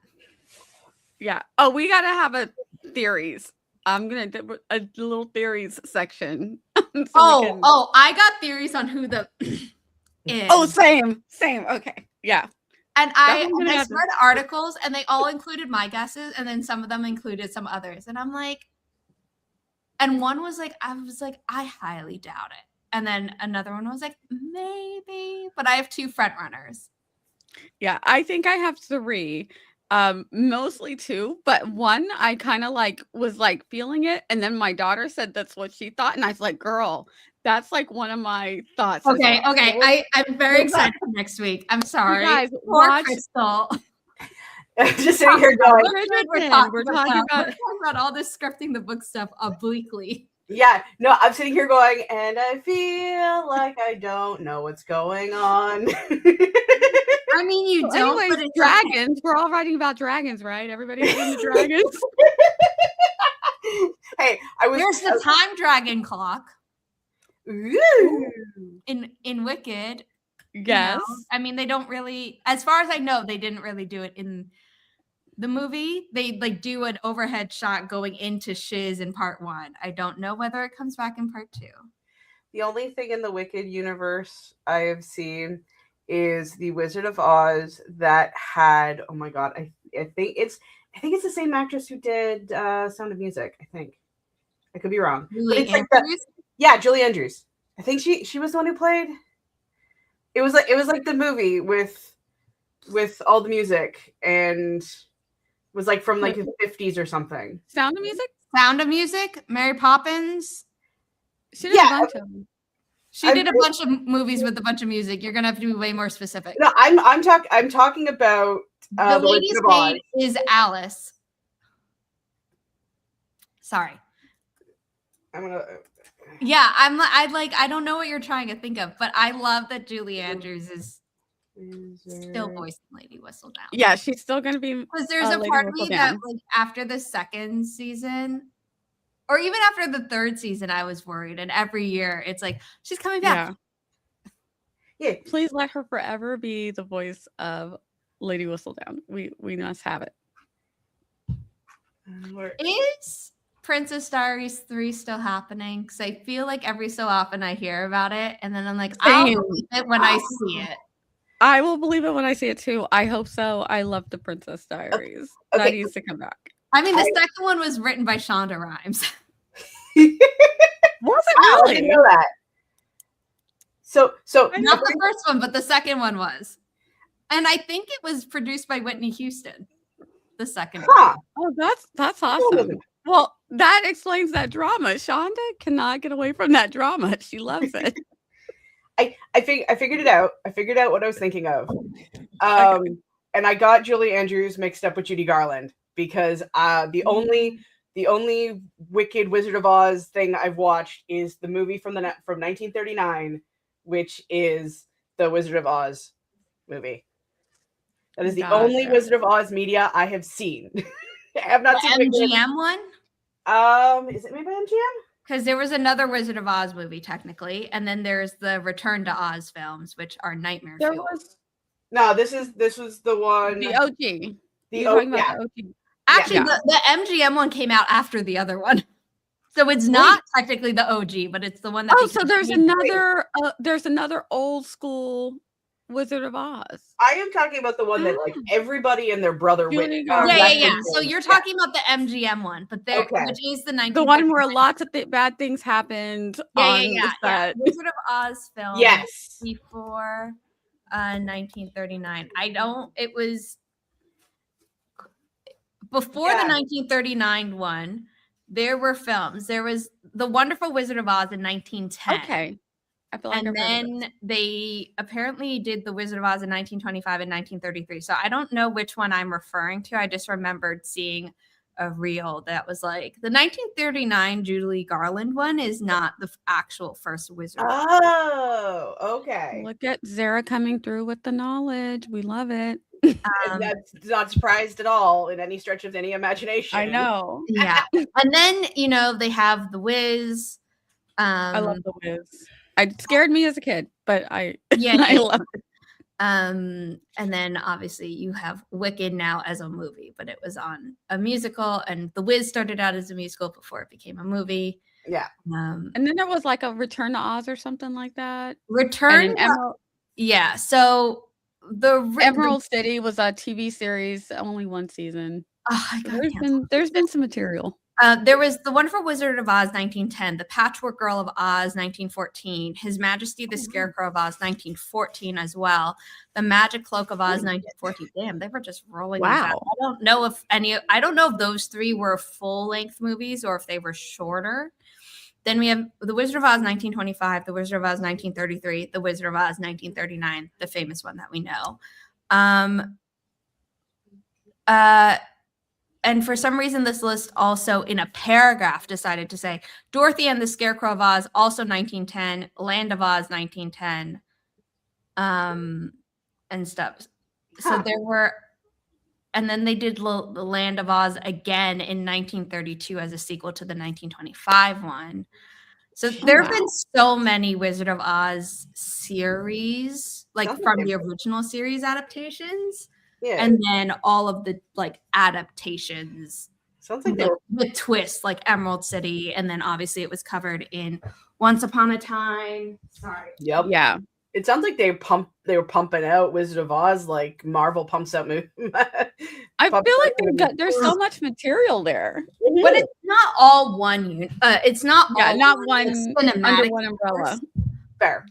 Yeah. Oh, we got to have a theories. I'm going to do a little theories section. So I got theories on who the is. Oh, same. Okay. Yeah. And I read articles and they all included my guesses and then some of them included some others. And I'm like, and one was like, I highly doubt it. And then another one was like, maybe, but I have 2 front runners. Yeah, I think I have 3, mostly 2, but one I kind of like was like feeling it. And then my daughter said that's what she thought. And I was like, girl, that's like one of my thoughts. Okay. I'm very excited for next week. I'm sorry. You guys, poor Crystal. Just sitting here going. We're talking about all this scripting the book stuff obliquely. Yeah, no, I'm sitting here going, and I feel like I don't know what's going on. I mean, you don't. Anyways, but it's dragons. We're all writing about dragons, right? Everybody's into dragons. Hey, there's the time dragon clock. Ooh. In Wicked. Yes. I mean, they don't really, as far as I know, they didn't really do it in the movie. They like do an overhead shot going into Shiz in part 1. I don't know whether it comes back in part 2. The only thing in the Wicked universe I have seen is the Wizard of Oz that had, oh my god, I think it's the same actress who did Sound of Music. I think I could be wrong. Julie Andrews? Like Julie Andrews. I think she was the one who played. It was like the movie with all the music and was like from like the 50s or something. Sound of Music? Sound of Music? Mary Poppins? She did a bunch of them. She did a bunch of movies with a bunch of music. You're gonna have to be way more specific. No, I'm talking about the lady's name is Alice. Sorry. Yeah, I don't know what you're trying to think of, but I love that Julie Andrews is still voicing Lady Whistledown. Yeah, she's still gonna be because there's a part of me that like after the second season, or even after the third season, I was worried, and every year it's like she's coming back. Yeah. Please let her forever be the voice of Lady Whistledown. We must have it. Is Princess Diaries 3 still happening? Because I feel like every so often I hear about it, and then I'm like, I'll believe it when I see it. I will believe it when I see it too. I hope so. I love the Princess Diaries. Okay. That needs to come back. I mean, the second one was written by Shonda Rhimes. Was it really? I didn't know that. So not the first one, but the second one was. And I think it was produced by Whitney Houston. The second one. Oh, that's awesome. Well, that explains that drama. Shonda cannot get away from that drama. She loves it. I figured it out. I figured out what I was thinking of. And I got Julie Andrews mixed up with Judy Garland because the only Wicked Wizard of Oz thing I've watched is the movie from 1939, which is the Wizard of Oz movie. That is the only Wizard of Oz media I have seen. I have not seen the MGM one. Is it made by MGM? Because there was another Wizard of Oz movie, technically, and then there's the Return to Oz films, which are nightmare films. No, this was the one. The OG. The OG. Actually, the MGM one came out after the other one, so it's not technically the OG, but it's the one that. Oh, so there's another old school Wizard of Oz. I am talking about the one that like everybody and their brother went. Yeah. So you're talking about the MGM one, but which is the one where lots of bad things happened. Yeah. Wizard of Oz film. Yes. Before 1939. It was before the 1939 one. There were films. There was The Wonderful Wizard of Oz in 1910. Okay. I feel like and then they apparently did The Wizard of Oz in 1925 and 1933. So I don't know which one I'm referring to. I just remembered seeing a reel that was like the 1939 Julie Garland one is not the actual first Wizard. Oh, okay. Look at Zara coming through with the knowledge. We love it. That's not surprised at all in any stretch of any imagination. I know. Yeah. And then, they have The Wiz. I love The Wiz. It scared me as a kid, but I love it. And then obviously you have Wicked now as a movie, but it was on a musical, and The Wiz started out as a musical before it became a movie. Yeah. And then there was like a Return to Oz or something like that. Yeah. So the Emerald City was a TV series, only one season. There's been some material. There was The Wonderful Wizard of Oz, 1910, The Patchwork Girl of Oz, 1914, His Majesty the Scarecrow of Oz, 1914 as well, The Magic Cloak of Oz, 1914. Damn, they were just rolling. Wow. I don't know if those three were full-length movies or if they were shorter. Then we have The Wizard of Oz, 1925, The Wizard of Oz, 1933, The Wizard of Oz, 1939, the famous one that we know. And for some reason, this list also in a paragraph decided to say Dorothy and the Scarecrow of Oz, also 1910, Land of Oz, 1910, and stuff. So there were, and then they did the Land of Oz again in 1932 as a sequel to the 1925 one. So there have been so many Wizard of Oz series, like from the original series adaptations. Yeah. And then all of the adaptations. Sounds like with twists like Emerald City, and then obviously it was covered in Once Upon a Time. Sorry. Yep. Yeah. It sounds like they were pumping out Wizard of Oz like Marvel pumps out movies. I feel like there's so much material there, but it's not all one. It's not not one under one umbrella. Fair.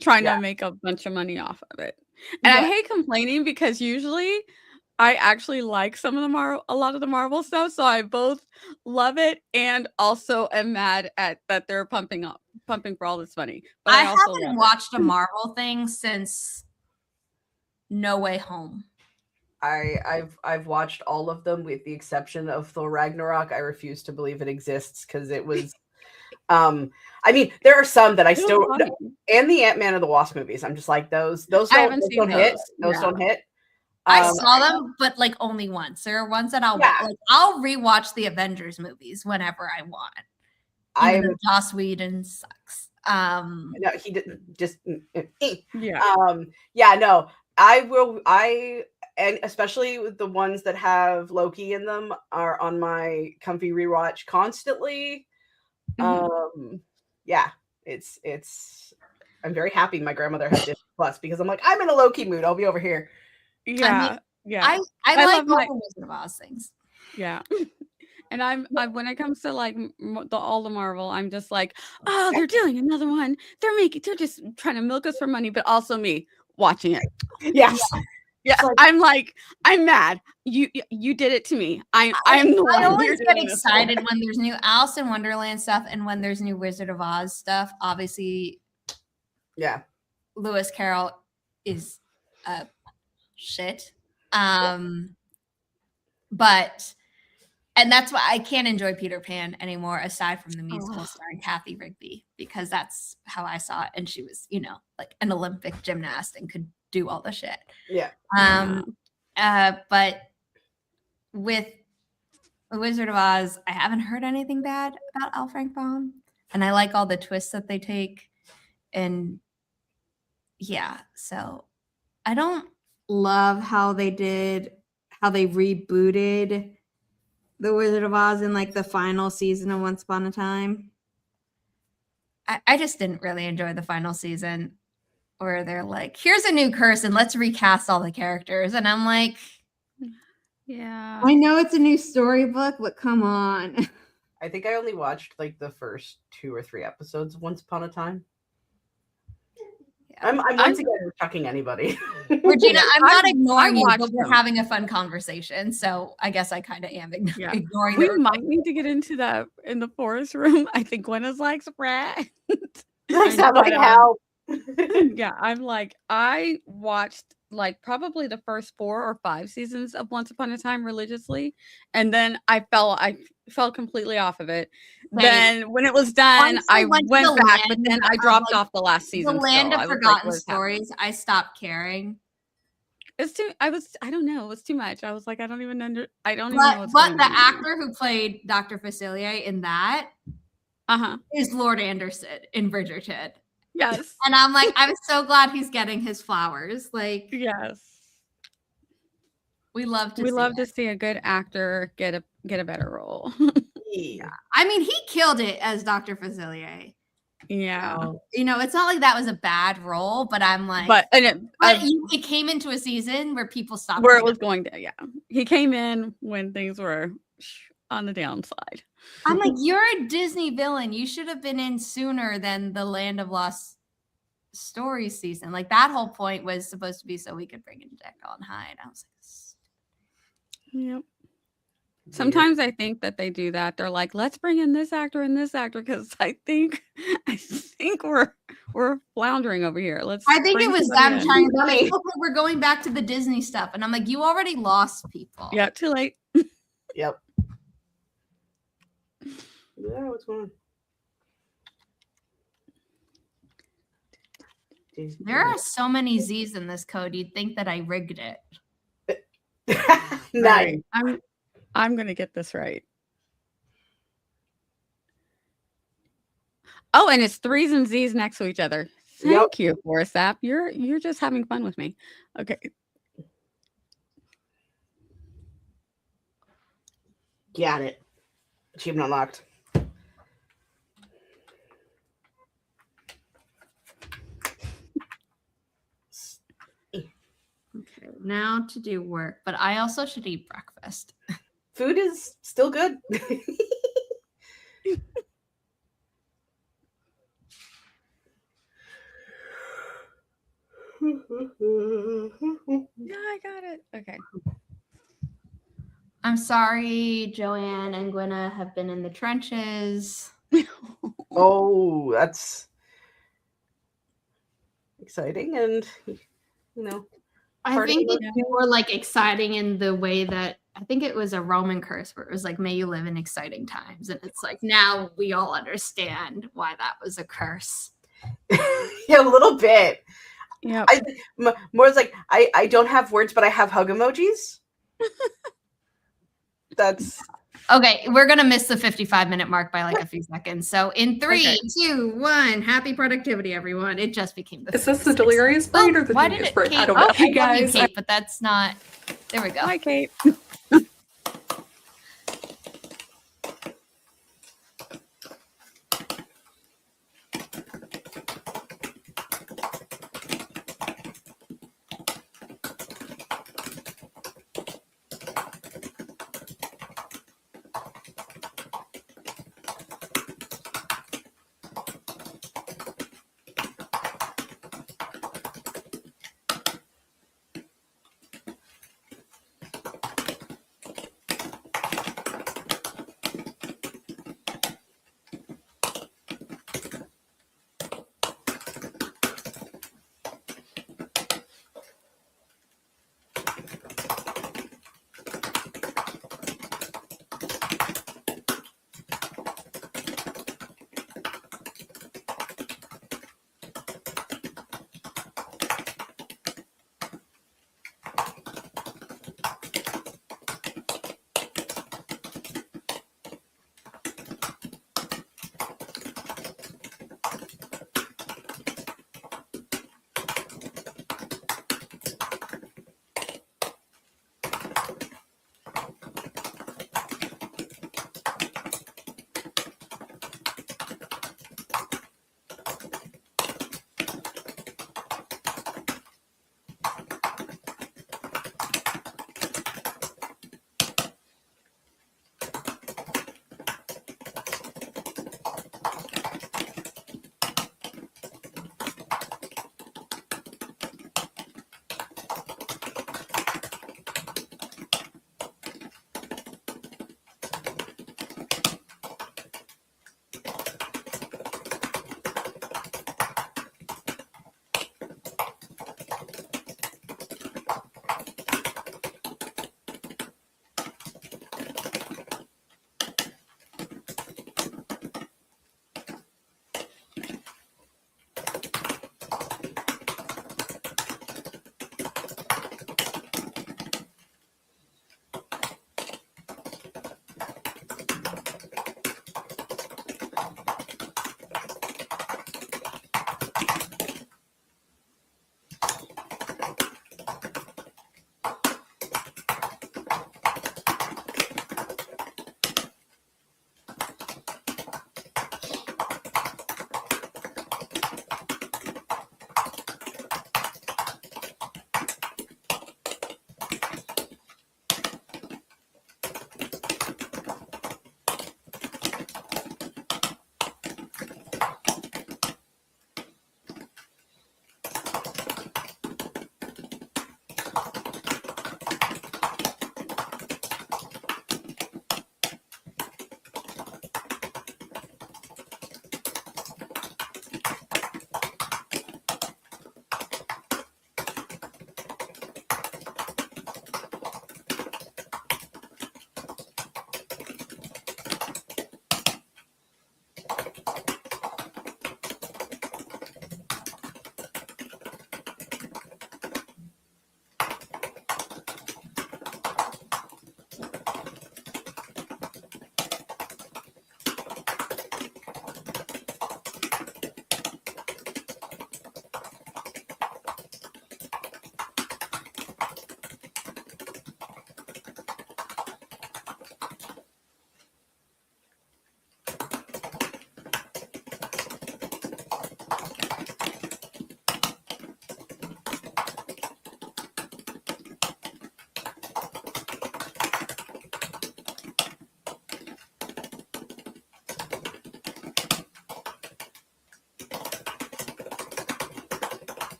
Trying to make a bunch of money off of it. And I hate complaining because usually I actually like a lot of the Marvel stuff. So I both love it and also am mad at that they're pumping up pumping for all this money. But I also haven't watched a Marvel thing since No Way Home. I've watched all of them with the exception of Thor Ragnarok. I refuse to believe it exists because it was I mean, there are some that I still and the Ant-Man and the Wasp movies. I'm just like those don't hit. Those don't hit. I saw them, but like only once. There are ones that I'll rewatch the Avengers movies whenever I want. Even though Joss Whedon sucks. No, he didn't just yeah. No, and especially with the ones that have Loki in them are on my comfy rewatch constantly. It's I'm very happy my grandmother has Disney Plus because I'm like, I'm in a Loki mood. I'll be over here. Yeah. I like all the Wizard of Oz things. Yeah. And I when it comes to like all the Marvel, I'm just like, oh, they're doing another one. They're just trying to milk us for money, but also me watching it. Yes. Yeah. I'm like, I'm mad. You did it to me. I'm the one. I always get excited when there's new Alice in Wonderland stuff and when there's new Wizard of Oz stuff. Obviously, Lewis Carroll is shit. But and that's why I can't enjoy Peter Pan anymore, aside from the musical starring Kathy Rigby, because that's how I saw it. And she was, like an Olympic gymnast and could do all the shit. Yeah. But with The Wizard of Oz, I haven't heard anything bad about L. Frank Baum. And I like all the twists that they take. And yeah, so I don't love how they rebooted The Wizard of Oz in like the final season of Once Upon a Time. I just didn't really enjoy the final season where they're like, here's a new curse and let's recast all the characters. And I'm like, yeah. I know it's a new storybook, but come on. I think I only watched like the first 2 or 3 episodes of Once Upon a Time. I'm once again chucking anybody. Regina, I'm not ignoring you, but we're having a fun conversation. So I guess I kind of am ignoring. We might need to get into that in the forest room. I think Gwenna's like, Sprat. Like help. Yeah, I'm like, I watched like probably the first 4 or 5 seasons of Once Upon a Time religiously, and then I fell completely off of it. Right. Then when it was done, I went back, but then I dropped off the last season. The Land of Forgotten Stories, I stopped caring. It's too. I don't know. It was too much. I was like, I don't even know. But the actor who played Dr. Facilier in that, is Lord Anderson in Bridgerton. Yes. And I'm like, I'm so glad he's getting his flowers. Like, yes. We love to see a good actor get a better role. Yeah. I mean, he killed it as Dr. Facilier. Yeah. It's not like that was a bad role, but I'm like, it came into a season where people stopped where it was going to. Yeah. He came in when things were on the downside. I'm like, you're a Disney villain. You should have been in sooner than the Land of Lost Stories season. Like that whole point was supposed to be so we could bring in Jekyll and Hyde. I was like, yep. Sometimes I think that they do that. They're like, let's bring in this actor and this actor because I think we're floundering over here. I think it was them trying to like, we're going back to the Disney stuff, and I'm like, you already lost people. Yeah, too late. Yep. Yeah, what's going on? There are so many Z's in this code. You'd think that I rigged it. Nice. I'm gonna get this right. Oh, and it's 3's and Z's next to each other. Thank you, Forest App. You're just having fun with me. Okay. Got it. Achievement unlocked. Okay, now to do work, but I also should eat breakfast. Food is still good. Yeah, I got it. Okay. I'm sorry, Joanne and Gwenna have been in the trenches. Oh, that's exciting, and I Part of think the it's more like exciting in the way that I think it was a Roman curse where it was like, may you live in exciting times. And it's like, now we all understand why that was a curse. yeah, a little bit. Yep. More like I don't have words, but I have hug emojis. That's Okay, we're gonna miss the 55-minute mark by like a few seconds. So in 3, Okay. 2, 1, happy productivity, everyone. It just became the Is this the 56th. delirious brain or the why genius did it, brain? I Kate? don't Oh, know. I love you, guys. Kate, but that's not. There we go. Hi, Kate.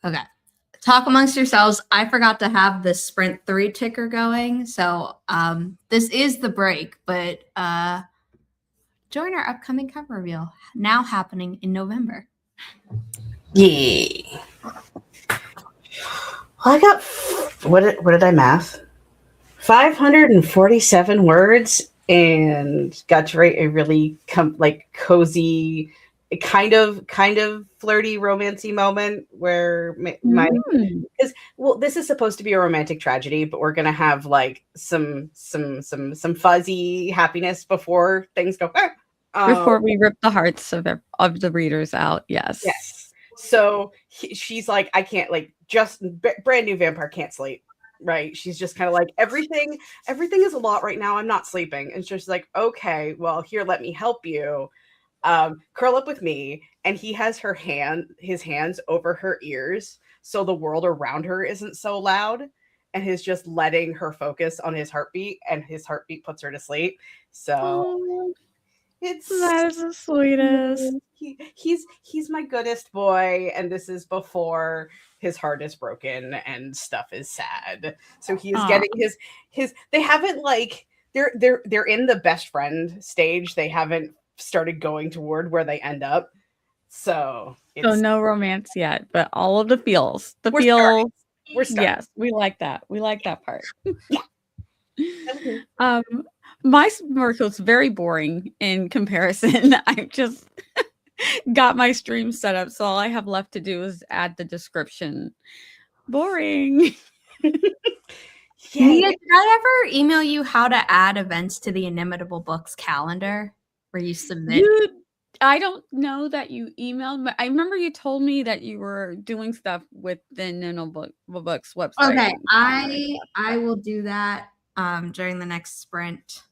Okay. Talk amongst yourselves. I forgot to have the sprint 3 ticker going. So this is the break, but join our upcoming cover reveal now happening in November. Yeah. Well, I got what did I math? 547 words, and got to write a really cozy, kind of flirty, romancy moment where my because this is supposed to be a romantic tragedy, but we're gonna have like some fuzzy happiness before things go. Before we rip the hearts of the readers out, yes. Yes. So she's like, I can't, like, just brand new vampire can't sleep, right? She's just kind of like, everything is a lot right now. I'm not sleeping. And she's like, okay, well, here, let me help you. Curl up with me. And he has his hands over her ears, so the world around her isn't so loud, and he's just letting her focus on his heartbeat, and his heartbeat puts her to sleep. So that is the sweetest. He's my goodest boy, and this is before his heart is broken and stuff is sad. So he is getting his. They haven't like they're in the best friend stage. They haven't started going toward where they end up. So no romance yet, but all of the feels. We're starting. Yes, we like that. We like that part. Yeah. My work was very boring in comparison. I just got my stream set up, so all I have left to do is add the description. Boring. Nia, did I ever email you how to add events to the Inimitable Books calendar where you submit? I don't know that you emailed, but I remember you told me that you were doing stuff with the Inimitable Books website. Okay, I will do that during the next sprint.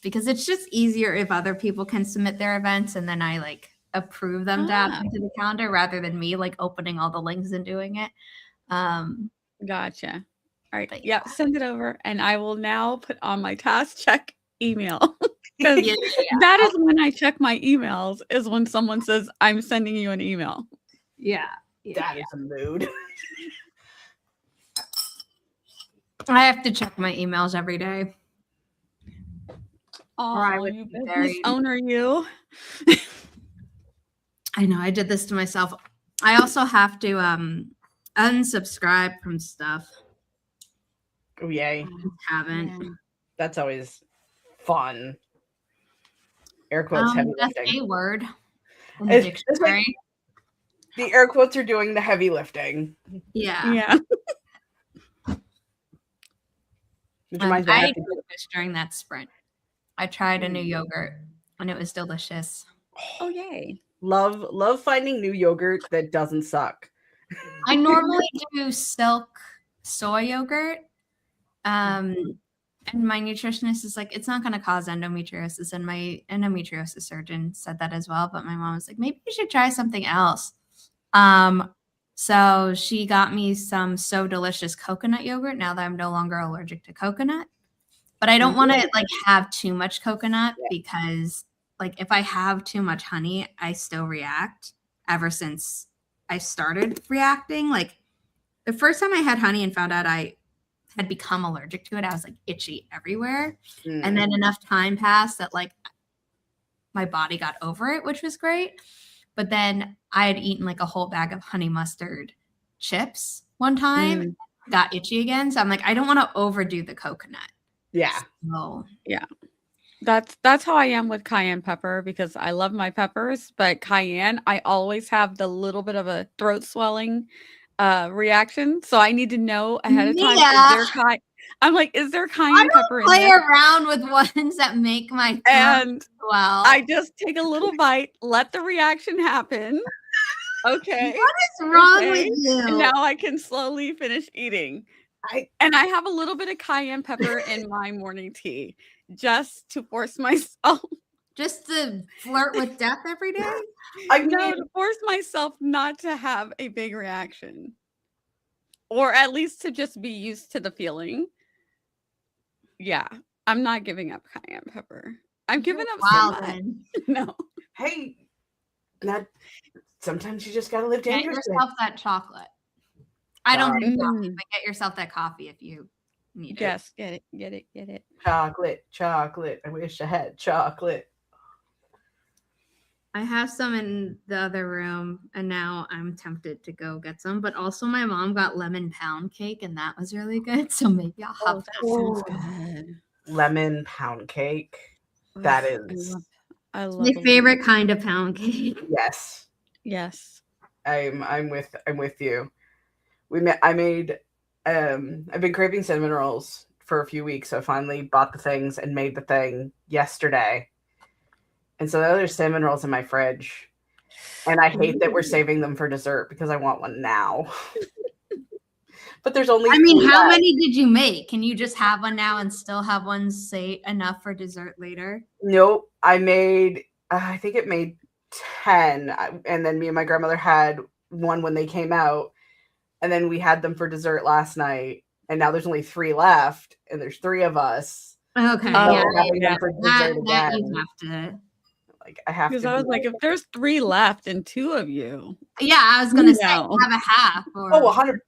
Because it's just easier if other people can submit their events and then I like approve them to add into the calendar rather than me like opening all the links and doing it. Gotcha. All right. Yeah, send it over and I will now put on my task check email. Because that is when I check my emails, is when someone says, I'm sending you an email. Yeah. That is a mood. I have to check my emails every day. Oh, you business owner, you. I know, I did this to myself. I also have to unsubscribe from stuff. Oh, yay. I haven't. Yeah. That's always fun. Air quotes heavy That's lifting. a word in the dictionary. The air quotes are doing the heavy lifting. Yeah. I ate this during that sprint. I tried a new yogurt and it was delicious. Oh, yay. Love finding new yogurt that doesn't suck. I normally do Silk soy yogurt. And my nutritionist is like, it's not going to cause endometriosis. And my endometriosis surgeon said that as well. But my mom was like, maybe you should try something else. So she got me some So Delicious coconut yogurt now that I'm no longer allergic to coconut. But I don't want to like have too much coconut because like if I have too much honey, I still react ever since I started reacting. Like the first time I had honey and found out I had become allergic to it, I was like itchy everywhere. And then enough time passed that like my body got over it, which was great. But then I had eaten like a whole bag of honey mustard chips one time, got itchy again. So I'm like, I don't want to overdo the coconut. Yeah. So, yeah. That's how I am with cayenne pepper because I love my peppers, but cayenne, I always have the little bit of a throat swelling reaction. So I need to know ahead of time, I'm like, is there I cayenne don't pepper in play this? around with ones that make my throat And swell. I just take a little bite, let the reaction happen. Okay. What is wrong okay. with you? And now I can slowly finish eating. And I have a little bit of cayenne pepper in my morning tea just to force myself. Just to flirt with death every day? To force myself not to have a big reaction. Or at least to just be used to the feeling. Yeah. I'm not giving up cayenne pepper. I'm giving up so much. Then. No. Hey, sometimes you just gotta live Get dangerously. yourself that chocolate. I don't Sorry. need coffee, but get yourself that coffee if you need it. Yes, get it. Chocolate. I wish I had chocolate. I have some in the other room, and now I'm tempted to go get some. But also, my mom got lemon pound cake, and that was really good. So maybe I'll have that. Sounds good. Lemon pound cake. That is. I love my favorite kind of pound cake. Yes. Yes. I'm with you. I've been craving cinnamon rolls for a few weeks, so I finally bought the things and made the thing yesterday. And so now there's cinnamon rolls in my fridge. And I hate that we're saving them for dessert because I want one now. But there's only how many did you make? Can you just have one now and still have one say enough for dessert later? Nope. I think it made 10. And then me and my grandmother had one when they came out. And then we had them for dessert last night. And now there's only 3 left. And there's 3 of us. Okay. Them for dessert that again. you have to. I have to. Because I was like, if there's 3 left and 2 of you. Yeah, I was going to say have a half. Or 100.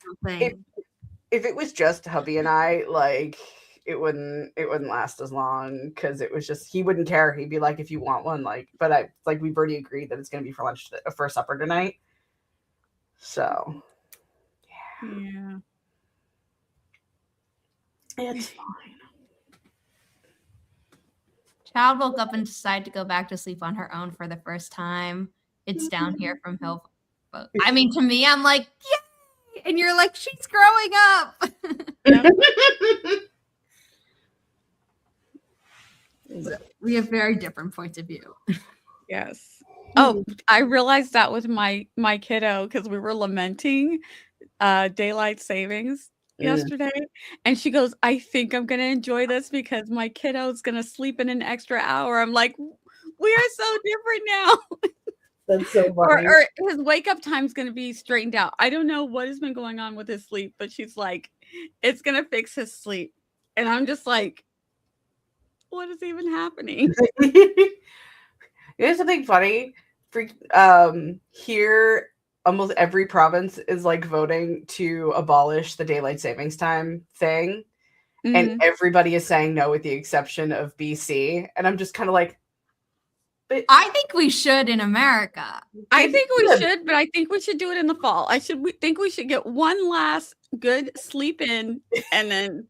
If it was just hubby and I, it wouldn't last as long because it was just, he wouldn't care. He'd be like, if you want one, but we've already agreed that it's going to be for supper tonight. So, yeah. It's fine. Child woke up and decided to go back to sleep on her own for the first time. It's down here from Hill. I mean, to me, I'm like, yay! And you're like, she's growing up. We have very different points of view. Yes. Oh, I realized that with my kiddo because we were lamenting daylight savings yesterday, and she goes, I think I'm gonna enjoy this because my kiddo's gonna sleep in an extra hour. I'm like, we are so different now. That's so funny. Or his wake up time's gonna be straightened out. I don't know what has been going on with his sleep, but she's like, it's gonna fix his sleep, and I'm just like, what is even happening? Here's something funny. Here, almost every province is voting to abolish the daylight savings time thing. Mm-hmm. And everybody is saying no with the exception of BC. And I'm just kind of like, but I think we should in America. I think we should, but I think we should do it in the fall. think we should get one last good sleep in and then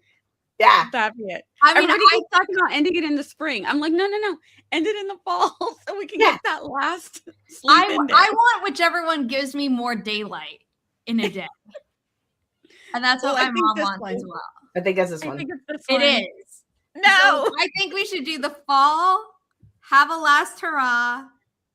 that'd be it. I mean, everybody keeps talking about ending it in the spring. I'm like, no. End it in the fall so we can get that last sleep in there. I want whichever one gives me more daylight in a day. And that's what my mom wants as well. I think it's this one. It is. No. So I think we should do the fall, have a last hurrah.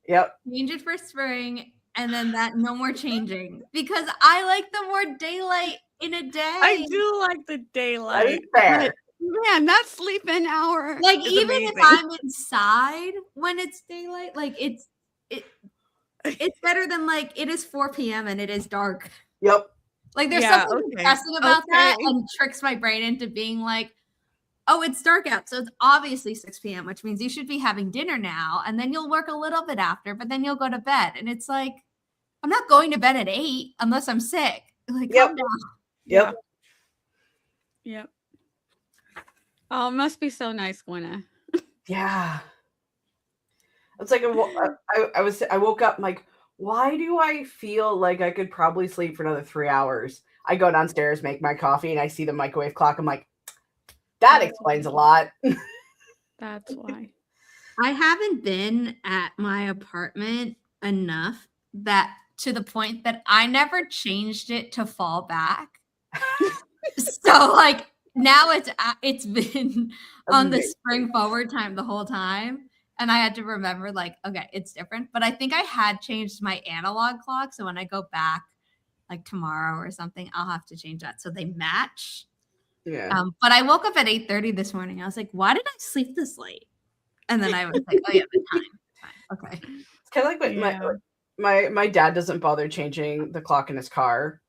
Yep. Change it for spring, and then no more changing. Because I like the more daylight in a day. I do like the daylight. That is fair. Man, that sleep in hour. Even if I'm inside when it's daylight, it's better than it is 4 p.m. and it is dark. Yep. There's something depressing about that and tricks my brain into being like, oh, it's dark out. So it's obviously 6 p.m., which means you should be having dinner now. And then you'll work a little bit after, but then you'll go to bed. And it's like, I'm not going to bed at 8 unless I'm sick. Calm down. Yep. Yep. Oh, it must be so nice, Gwenna. Yeah. It's like I woke up I'm like, why do I feel like I could probably sleep for another 3 hours? I go downstairs, make my coffee, and I see the microwave clock. I'm like, that explains a lot. That's why. I haven't been at my apartment enough that to the point that I never changed it to fall back. So like now it's been on the spring forward time the whole time. And I had to remember like, okay, it's different. But I think I had changed my analog clock. So when I go back like tomorrow or something, I'll have to change that so they match. Yeah. But I woke up at 8:30 this morning. I was like, why did I sleep this late? And then I was like, oh yeah, the time. Okay. It's kind of like my dad doesn't bother changing the clock in his car.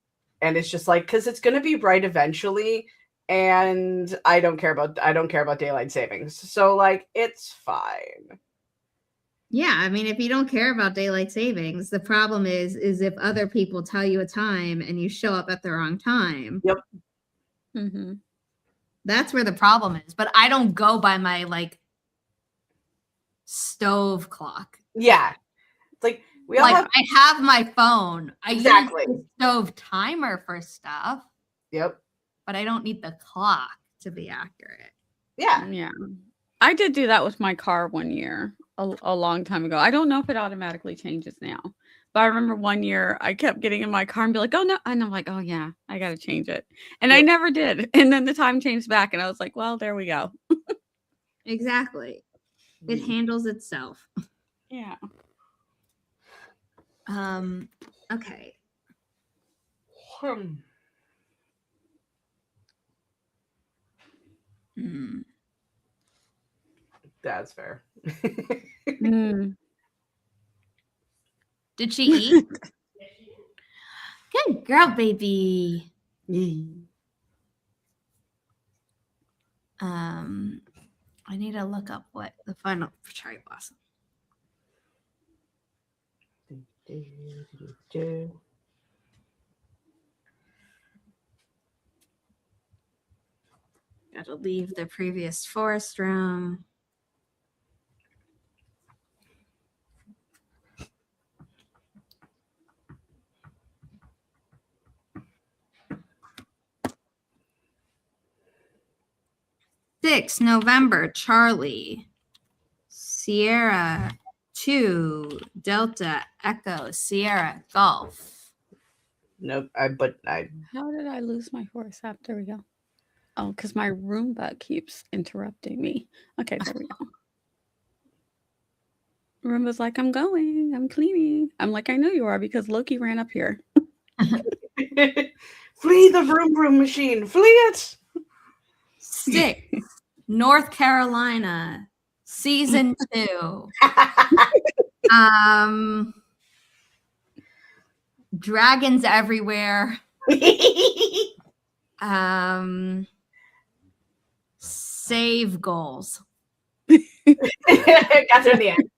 And it's just like, because it's going to be right eventually. And I don't care about daylight savings. So like, it's fine. Yeah, I mean, if you don't care about daylight savings, the problem is if other people tell you a time and you show up at the wrong time. Yep. Mm-hmm. That's where the problem is. But I don't go by my like stove clock. Yeah. It's like we all have. I have my phone. I Exactly. use the stove timer for stuff. Yep. But I don't need the clock to be accurate. Yeah. Yeah. I did do that with my car one year, a long time ago. I don't know if it automatically changes now. But I remember one year I kept getting in my car and be like, oh no. And I'm like, oh yeah, I got to change it. And I never did. And then the time changed back and I was like, well, there we go. Exactly. It handles itself. Yeah. Okay. That's fair. Did she eat? Good girl, baby. I need to look up what the final cherry blossom. Got to leave the previous forest room. November, Charlie, Sierra 2, Delta, Echo, Sierra, Golf. Nope. How did I lose my horse app? There we go. Oh, because my Roomba keeps interrupting me. Okay, there we go. Roomba's like, I'm going. I'm cleaning. I'm like, I know you are because Loki ran up here. Flee the vroom machine. Flee it. 6, North Carolina, season 2. Dragons everywhere. Save goals. Got to the end.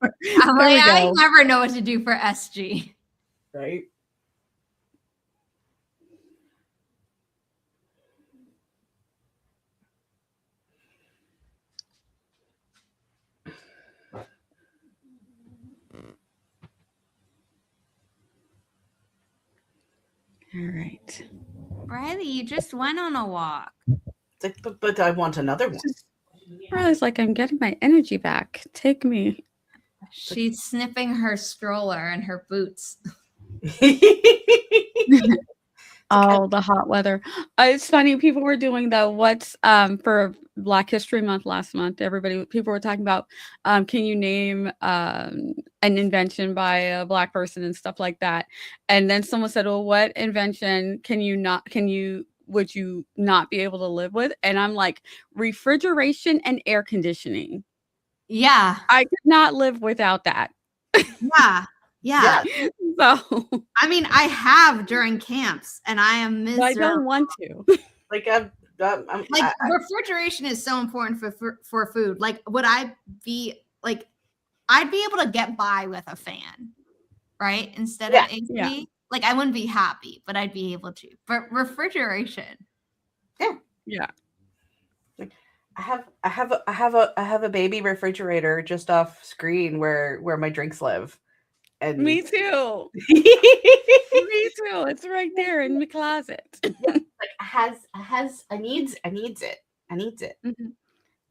I'm like, I never know what to do for SG. Right. All right. Riley, you just went on a walk. It's like, but I want another one. Riley's like, I'm getting my energy back. Take me. She's sniffing her stroller and her boots. Oh, the hot weather. It's funny. People were doing what's for Black History Month last month. People were talking about can you name an invention by a Black person and stuff like that. And then someone said, well, what invention would you not be able to live with? And I'm like, refrigeration and air conditioning. Yeah. I could not live without that. Yeah. So I mean, I have during camps, and I am miserable. I don't want to. Like refrigeration is so important for food. Like, would I be like, I'd be able to get by with a fan, right? Instead of AC. Yeah. Like, I wouldn't be happy, but I'd be able to. But refrigeration. Yeah. I have a baby refrigerator just off screen where my drinks live. And me too. Me too. It's right there in the closet. Like I needs it. Mm-hmm.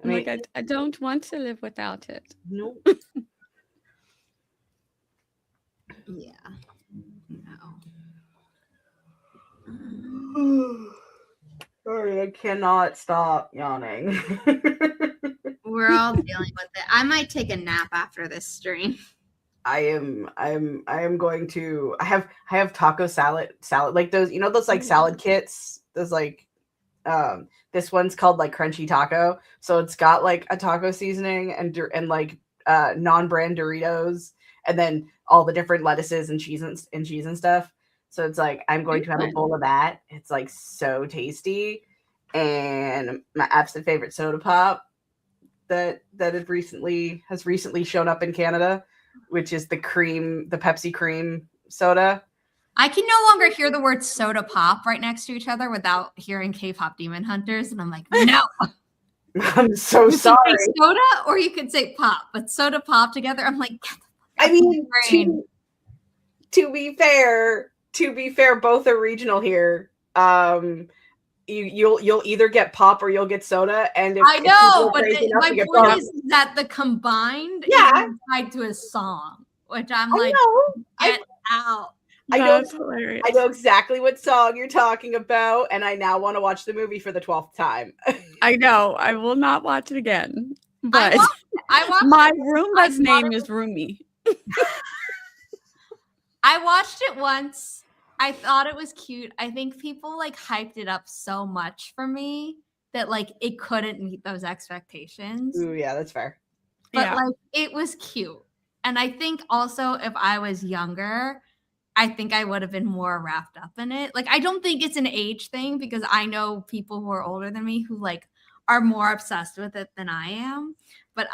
I'm like, I don't want to live without it. Nope. Yeah. No. Sorry, I cannot stop yawning. We're all dealing with it. I might take a nap after this stream. I am going to. I have taco salad like those. You know those like salad kits. Those like, this one's called like Crunchy Taco. So it's got like a taco seasoning and like non-brand Doritos, and then all the different lettuces and cheese and stuff. So it's like I'm going to have a bowl of that. It's like so tasty, and my absolute favorite soda pop that has recently shown up in Canada, which is the Pepsi cream soda. I can no longer hear the word soda pop right next to each other without hearing K-pop Demon Hunters, and I'm like, no. I'm so you sorry. Could say soda or you could say pop, but soda pop together, I'm like, I mean, to be fair, both are regional here. You'll either get pop or you'll get soda, and I know, but my point is that the combined is tied to a song, which I'm like, get out. I know exactly what song you're talking about, and I now want to watch the movie for the 12th time. I know. I will not watch it again. But I watched my roommate's name is Rumi. I watched it once. I thought it was cute. I think people like hyped it up so much for me that like it couldn't meet those expectations. Ooh, yeah, that's fair. But like it was cute. And I think also if I was younger, I think I would have been more wrapped up in it. Like I don't think it's an age thing because I know people who are older than me who like are more obsessed with it than I am. But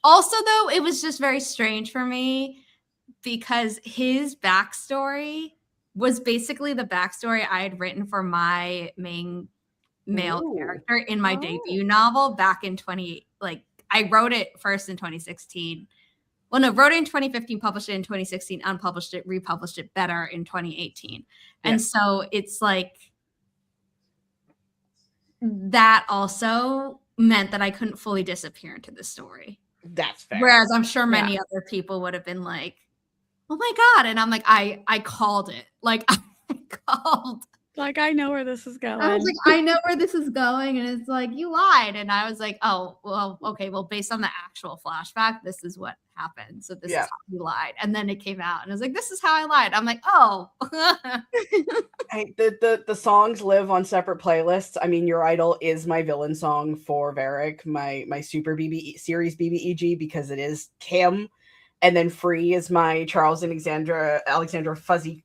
also though, it was just very strange for me because his backstory was basically the backstory I had written for my main male character in my debut novel back in I wrote it first in 2016. Well, no, wrote it in 2015, published it in 2016, unpublished it, republished it better in 2018. Yeah. And so it's like that also meant that I couldn't fully disappear into the story. That's fair. Whereas I'm sure many other people would have been like, oh my God. And I'm like, I called it. Like I called. Like, I know where this is going. I was like, I know where this is going. And it's like, you lied. And I was like, oh, well, okay. Well, based on the actual flashback, this is what happened. So this is how you lied. And then it came out and I was like, this is how I lied. I'm like, oh. The songs live on separate playlists. I mean, Your Idol is my villain song for Varric, my super series BBEG, because it is Kim. And then Free is my Charles and Alexandra Fuzzy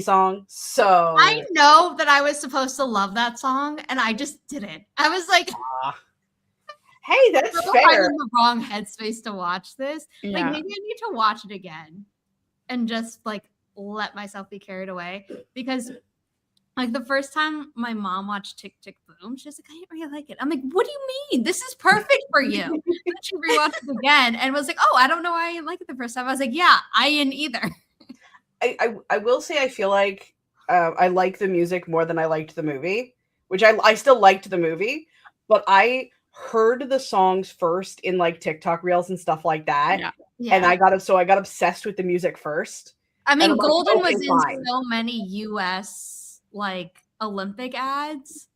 song. So I know that I was supposed to love that song and I just didn't. I was like, hey, that's fair. I'm in the wrong headspace to watch this. Yeah. Like maybe I need to watch it again and just like let myself be carried away, because like the first time my mom watched Tick Tick Boom, she was like, I didn't really like it. I'm like, what do you mean? This is perfect for you. And she rewatched it again and was like, oh, I don't know why I didn't like it the first time. I was like, yeah, I didn't either. I will say I feel like I like the music more than I liked the movie, which I still liked the movie, but I heard the songs first in like TikTok reels and stuff like that. Yeah. And I got obsessed with the music first. I mean, Golden was in so many US like Olympic ads.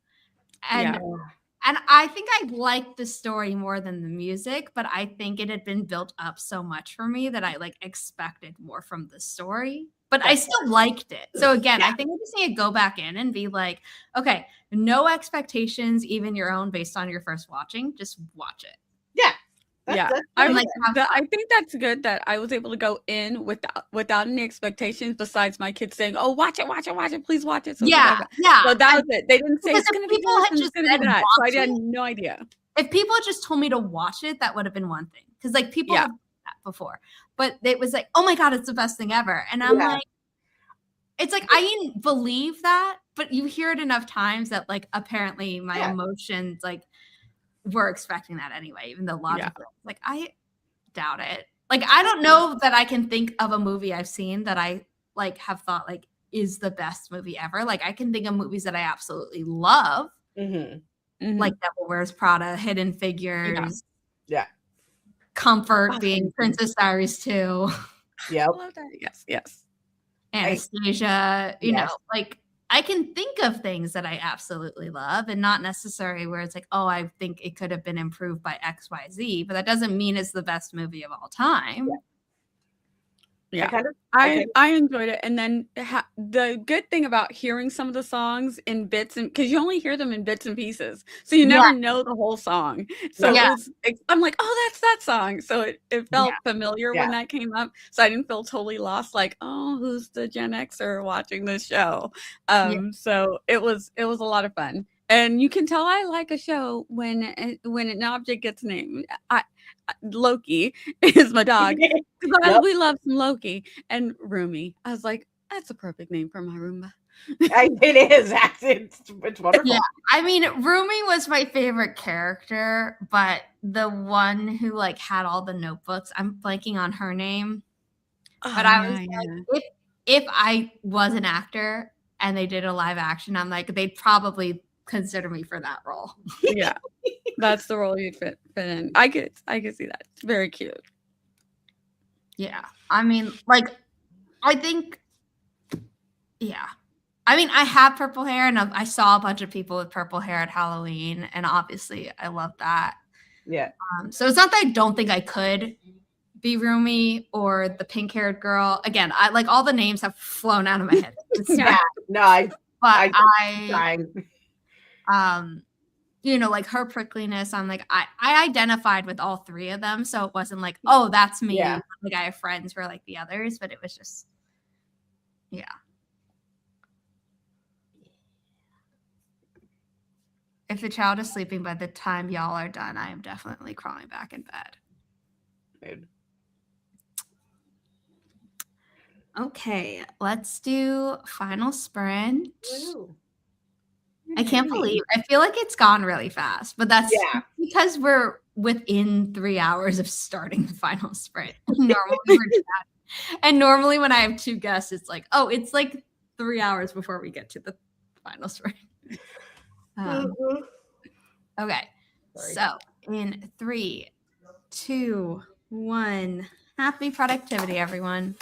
And I think I liked the story more than the music, but I think it had been built up so much for me that I like expected more from the story, but I still liked it. So again, I think I just need to go back in and be like, okay, no expectations, even your own, based on your first watching, just watch it. I think that's good that I was able to go in without any expectations besides my kids saying, "Oh, watch it, please watch it." So So that was it. They didn't say it's going to be this and it's going to be that. So I had no idea. If people had just told me to watch it, that would have been one thing, because like people have done that before. But it was like, oh my God, it's the best thing ever, and I'm like, it's like I didn't believe that, but you hear it enough times that like apparently my emotions like. We're expecting that anyway, even though logically, like I doubt it. Like I don't know that I can think of a movie I've seen that I like have thought like is the best movie ever. Like I can think of movies that I absolutely love, like Devil Wears Prada, Hidden Figures, Yeah. Comfort being Princess Diaries 2, Yep. I love that. Yes, yes. Anastasia, you know, Yes. like I can think of things that I absolutely love and not necessarily where it's like, oh, I think it could have been improved by XYZ, but that doesn't mean it's the best movie of all time. Yeah. I I enjoyed it. And then the good thing about hearing some of the songs in bits, and because you only hear them in bits and pieces, so you never know the whole song. So I'm like, oh, that's that song. So it felt familiar when that came up. So I didn't feel totally lost, like, oh, who's the Gen Xer watching this show? So it was a lot of fun. And you can tell I like a show when an object gets named. Loki is my dog. We love some Loki. And Rumi, I was like, that's a perfect name for my Roomba. It is. It's wonderful. Yeah, I mean, Rumi was my favorite character, but the one who like had all the notebooks, I'm blanking on her name. But I was like, if I was an actor and they did a live action, I'm like, they'd probably consider me for that role. Yeah, that's the role you'd fit in. I could see that. It's very cute. Yeah, I mean, like, I think, yeah. I mean, I have purple hair, and I saw a bunch of people with purple hair at Halloween, and obviously, I love that. Yeah. So it's not that I don't think I could be Rumi or the pink-haired girl. Again, I like all the names have flown out of my head. You know, like her prickliness, I'm like, I identified with all three of them, so it wasn't like, oh, that's me. Yeah. Like I have friends who are like the others, but it was just, yeah. If the child is sleeping by the time y'all are done, I am definitely crawling back in bed. Good. Okay, let's do final sprint. Woo. I can't believe, I feel like it's gone really fast, but that's because we're within 3 hours of starting the final sprint. Normally when I have two guests, it's like, oh, it's like 3 hours before we get to the final sprint. Okay, so in 3, 2, 1, happy productivity, everyone.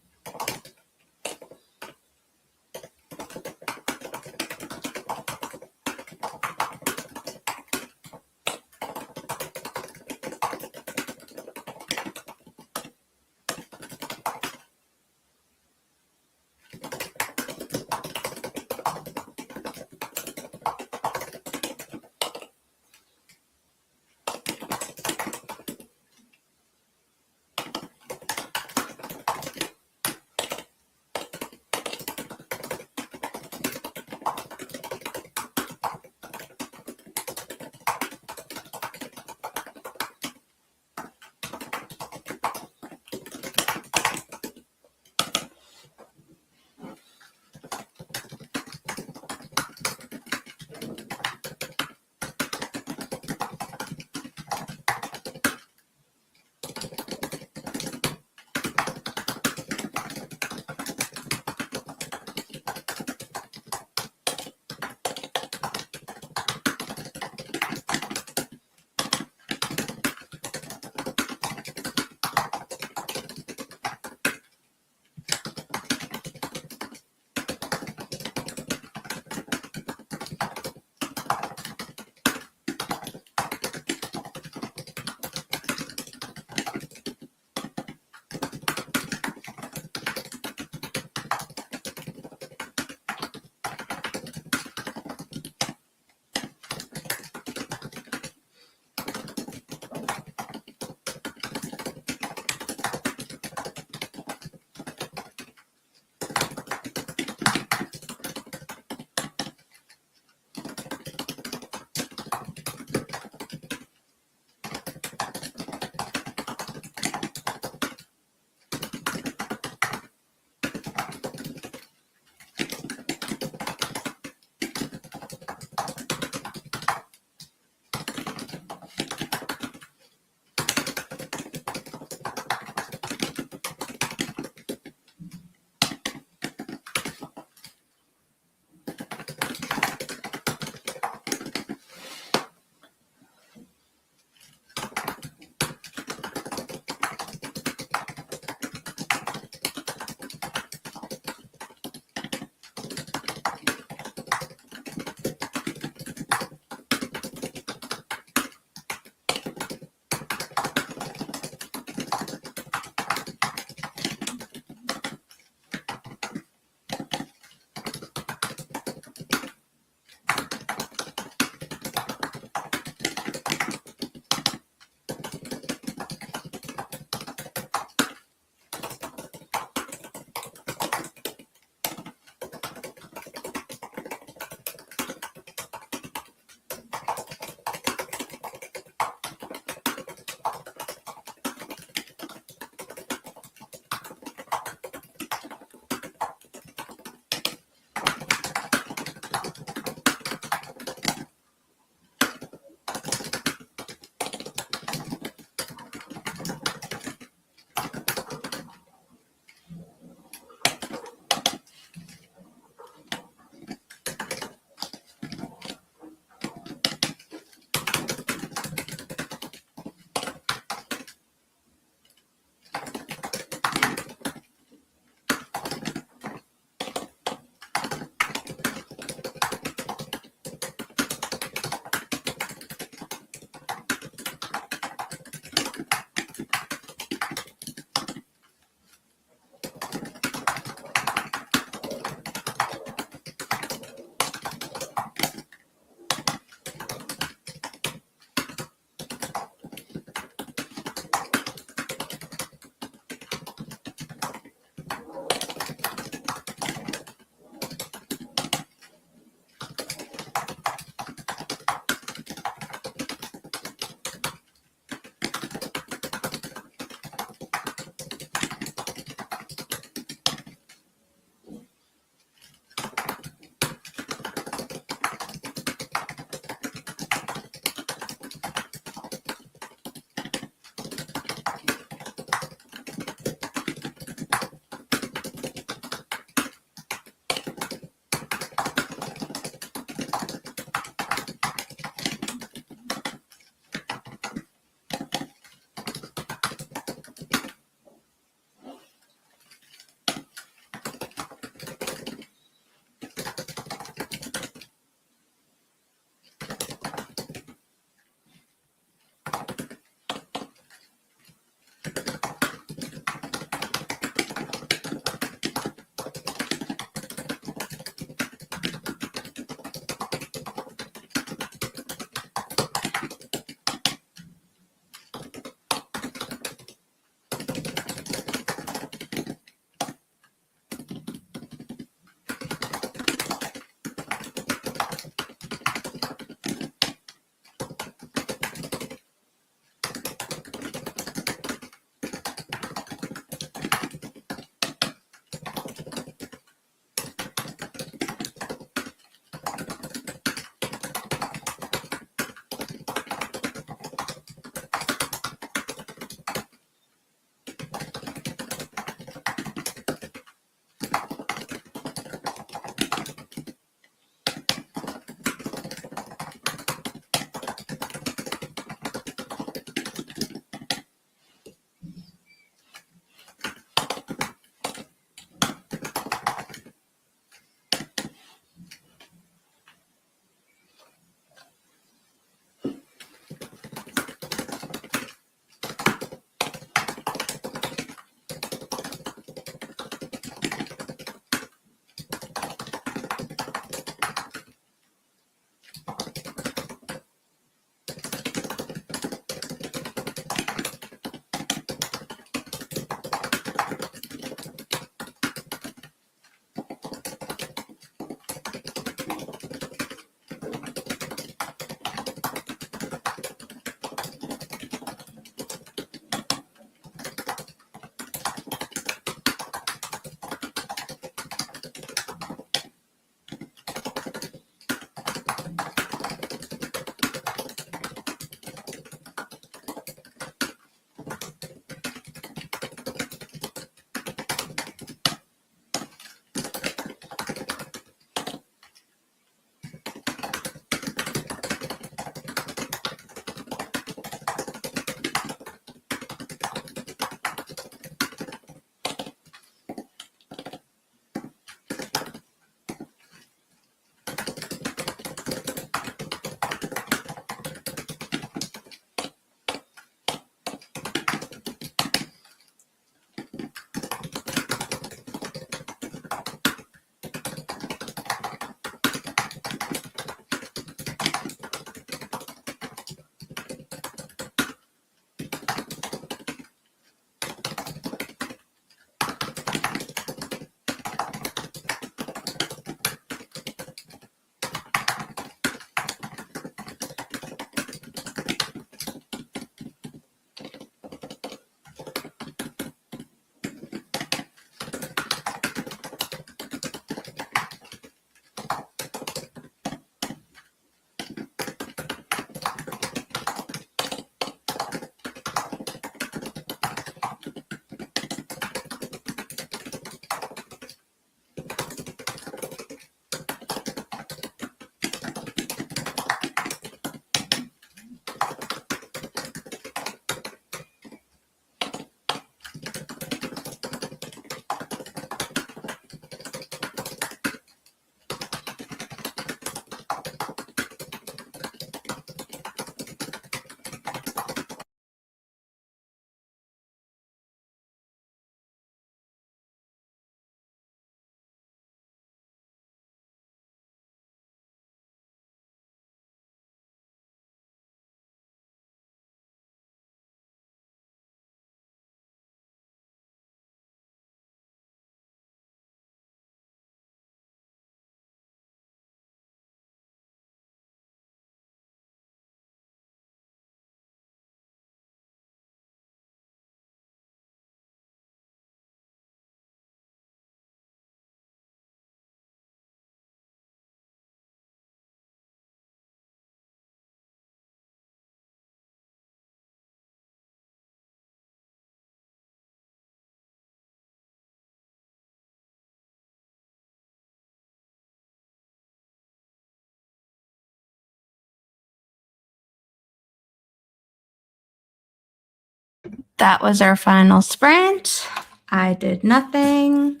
that was our final sprint. I did nothing.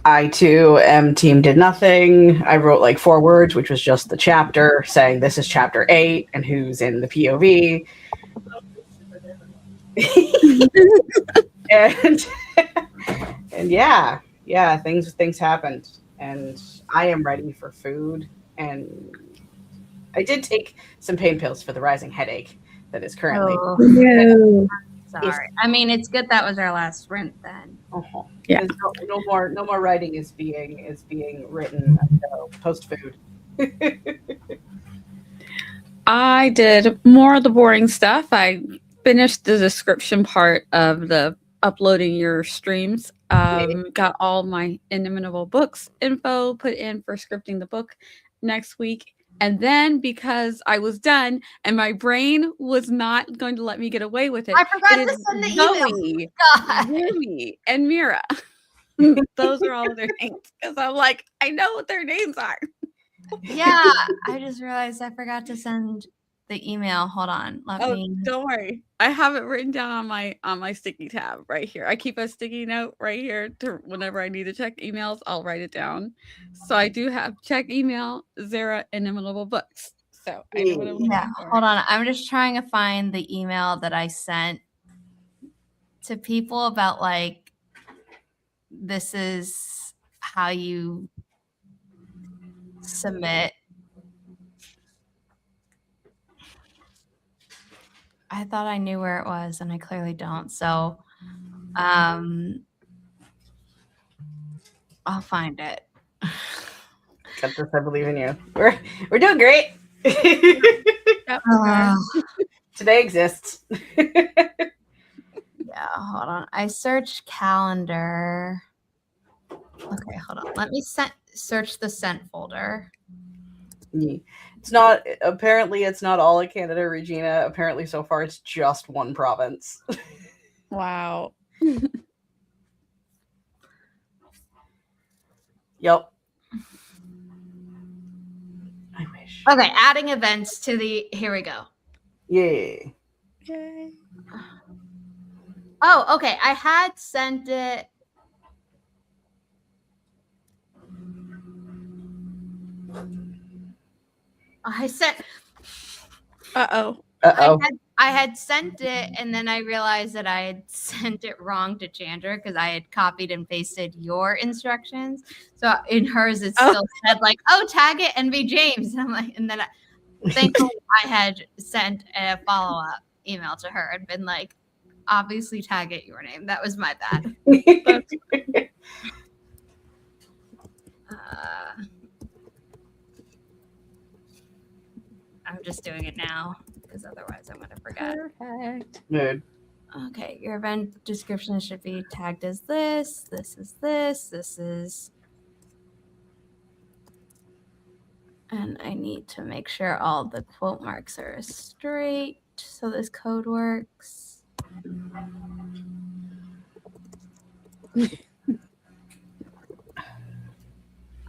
I too am team did nothing. I wrote like 4 words, which was just the chapter saying this is chapter 8 and who's in the POV. and and yeah, things happened, and I am ready for food. And I did take some pain pills for the rising headache that is currently. Oh, No. sorry. I mean, it's good that was our last sprint then. Uh-huh. Yeah. No more writing is being written post food. I did more of the boring stuff. I finished the description part of the uploading your streams. Got all my Inimitable Books info put in for scripting the book next week. And then because I was done and my brain was not going to let me get away with it, I forgot it to is send the email. Zoe, God. Rumi, and Mira. Those are all their names. Because I'm like, I know what their names are. Yeah, I just realized I forgot to send the email. Hold on. Let me. Don't worry. I have it written down on my sticky tab right here. I keep a sticky note right here to whenever I need to check emails, I'll write it down. So I do have check email, Zara, Inimitable Books. So I know what I'm looking Yeah, for. hold on. I'm just trying to find the email that I sent to people about like this is how you submit. I thought I knew where it was and I clearly don't. So I'll find it. Got this, I believe in you. We're doing great. Yep. Today exists. Yeah, hold on. I searched calendar. Okay, hold on. Let me search the sent folder. It's not all of Canada, Regina. Apparently so far it's just one province. Wow. Yep. I wish. Okay, adding events to the here we go. Yeah. Yay. Oh, okay. I had sent it. I sent. Uh-oh. I had sent it, and then I realized that I had sent it wrong to Chandra because I had copied and pasted your instructions. So in hers, it still said like, "Oh, tag it NV James." And I'm like, and then thankfully I had sent a follow-up email to her and been like, obviously tag it your name. That was my bad. I'm just doing it now because otherwise I'm going to forget. Perfect. Mood. Okay, your event description should be tagged as this. This is this. This is. And I need to make sure all the quote marks are straight so this code works.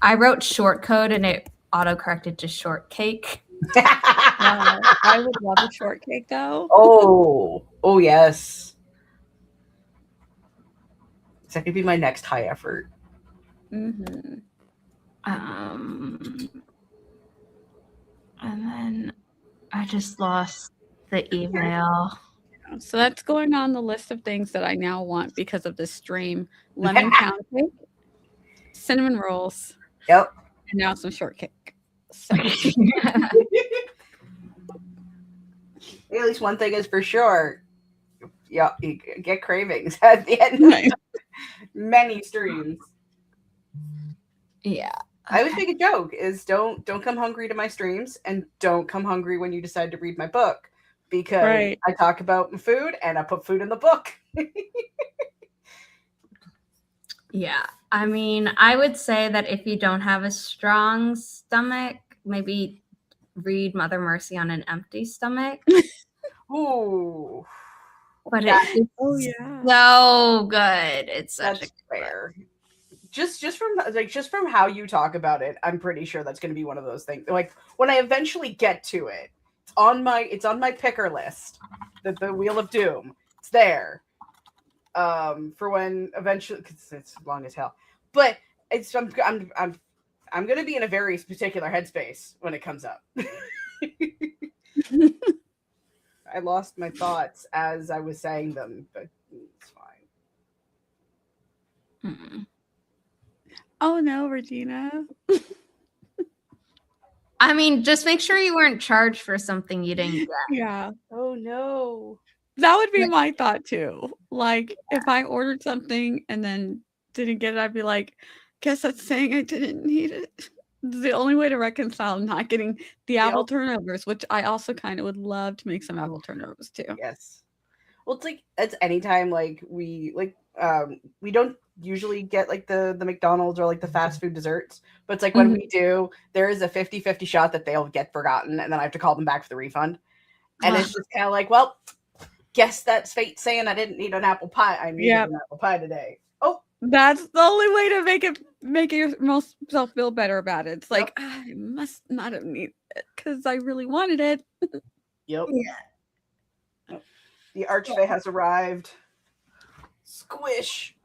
I wrote short code and it auto-corrected to shortcake. I would love a shortcake though. Oh yes. That could be my next high effort. Mm-hmm. And then I just lost the email. So that's going on the list of things that I now want because of this stream. Lemon pound cake, cinnamon rolls. Yep. And now some shortcake. So. At least one thing is for sure. Yeah, you get cravings at the end of many streams. Yeah. I always make a joke is don't come hungry to my streams and don't come hungry when you decide to read my book because I talk about my food and I put food in the book. Yeah. I mean, I would say that if you don't have a strong stomach, maybe read Mother Mercy on an empty stomach. Ooh. But it's so good. It's such a fair. just from how you talk about it, I'm pretty sure that's going to be one of those things. Like when I eventually get to it, it's on my picker list. The Wheel of Doom. It's there. For when eventually, because it's long as hell. But I'm going to be in a very particular headspace when it comes up. I lost my thoughts as I was saying them, but it's fine. Oh no, Regina. I mean, just make sure you weren't charged for something you didn't get. Yeah. Oh no. That would be my thought too. Like if I ordered something and then didn't get it, I'd be like, guess that's saying I didn't need it. The only way to reconcile not getting the apple turnovers, which I also kind of would love to make some apple turnovers too. Yes. Well, it's anytime we don't usually get like the McDonald's or like the fast food desserts, but it's like when we do, there is a 50-50 shot that they'll get forgotten and then I have to call them back for the refund. And it's just kind of like, well, guess that's fate saying I didn't need an apple pie. I needed an apple pie today. Oh, that's the only way to make yourself feel better about it. It's like I must not have needed it because I really wanted it. Yep. Yeah. The archfey has arrived. Squish.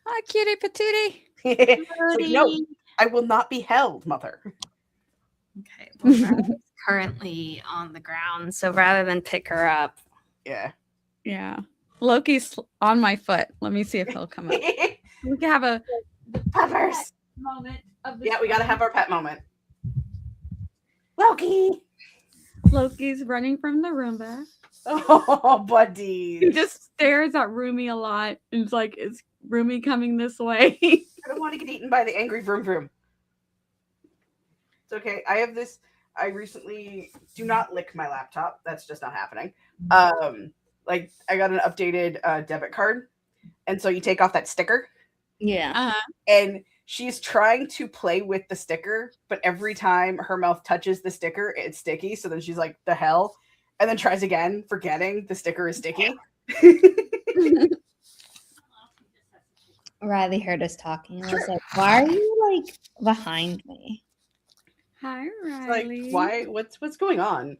Hi, cutie patootie. Like, no, I will not be held, mother. Okay. Well, Riley's currently on the ground, so rather than pick her up. Yeah. Loki's on my foot. Let me see if he'll come up. We can have a Peppers moment of we gotta have our pet moment. Loki's running from the Roomba. Oh, buddy. He just stares at Rumi a lot and it's like, is Rumi coming this way? I don't want to get eaten by the angry vroom vroom. It's okay. I have this. I recently do not lick my laptop. That's just not happening. Like I got an updated debit card, and so you take off that sticker. Yeah. And she's trying to play with the sticker, but every time her mouth touches the sticker, it's sticky. So then she's like, "The hell." And then tries again, forgetting the sticker is sticky. Riley heard us talking. I was like, why are you like behind me? Hi, It's Riley. like, why? What's going on?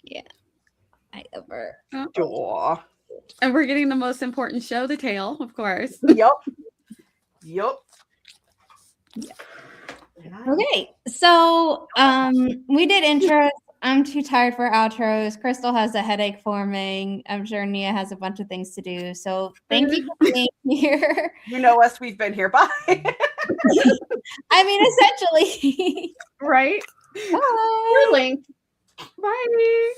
Yeah. I over. Aw. And we're getting the most important show, The Tale, of course. Yup. Yeah. Okay. So we did intros. I'm too tired for outros. Crystal has a headache forming. I'm sure Nia has a bunch of things to do. So thank you for being here. You know us, we've been here. Bye. I mean, essentially. Right? Bye. Bye.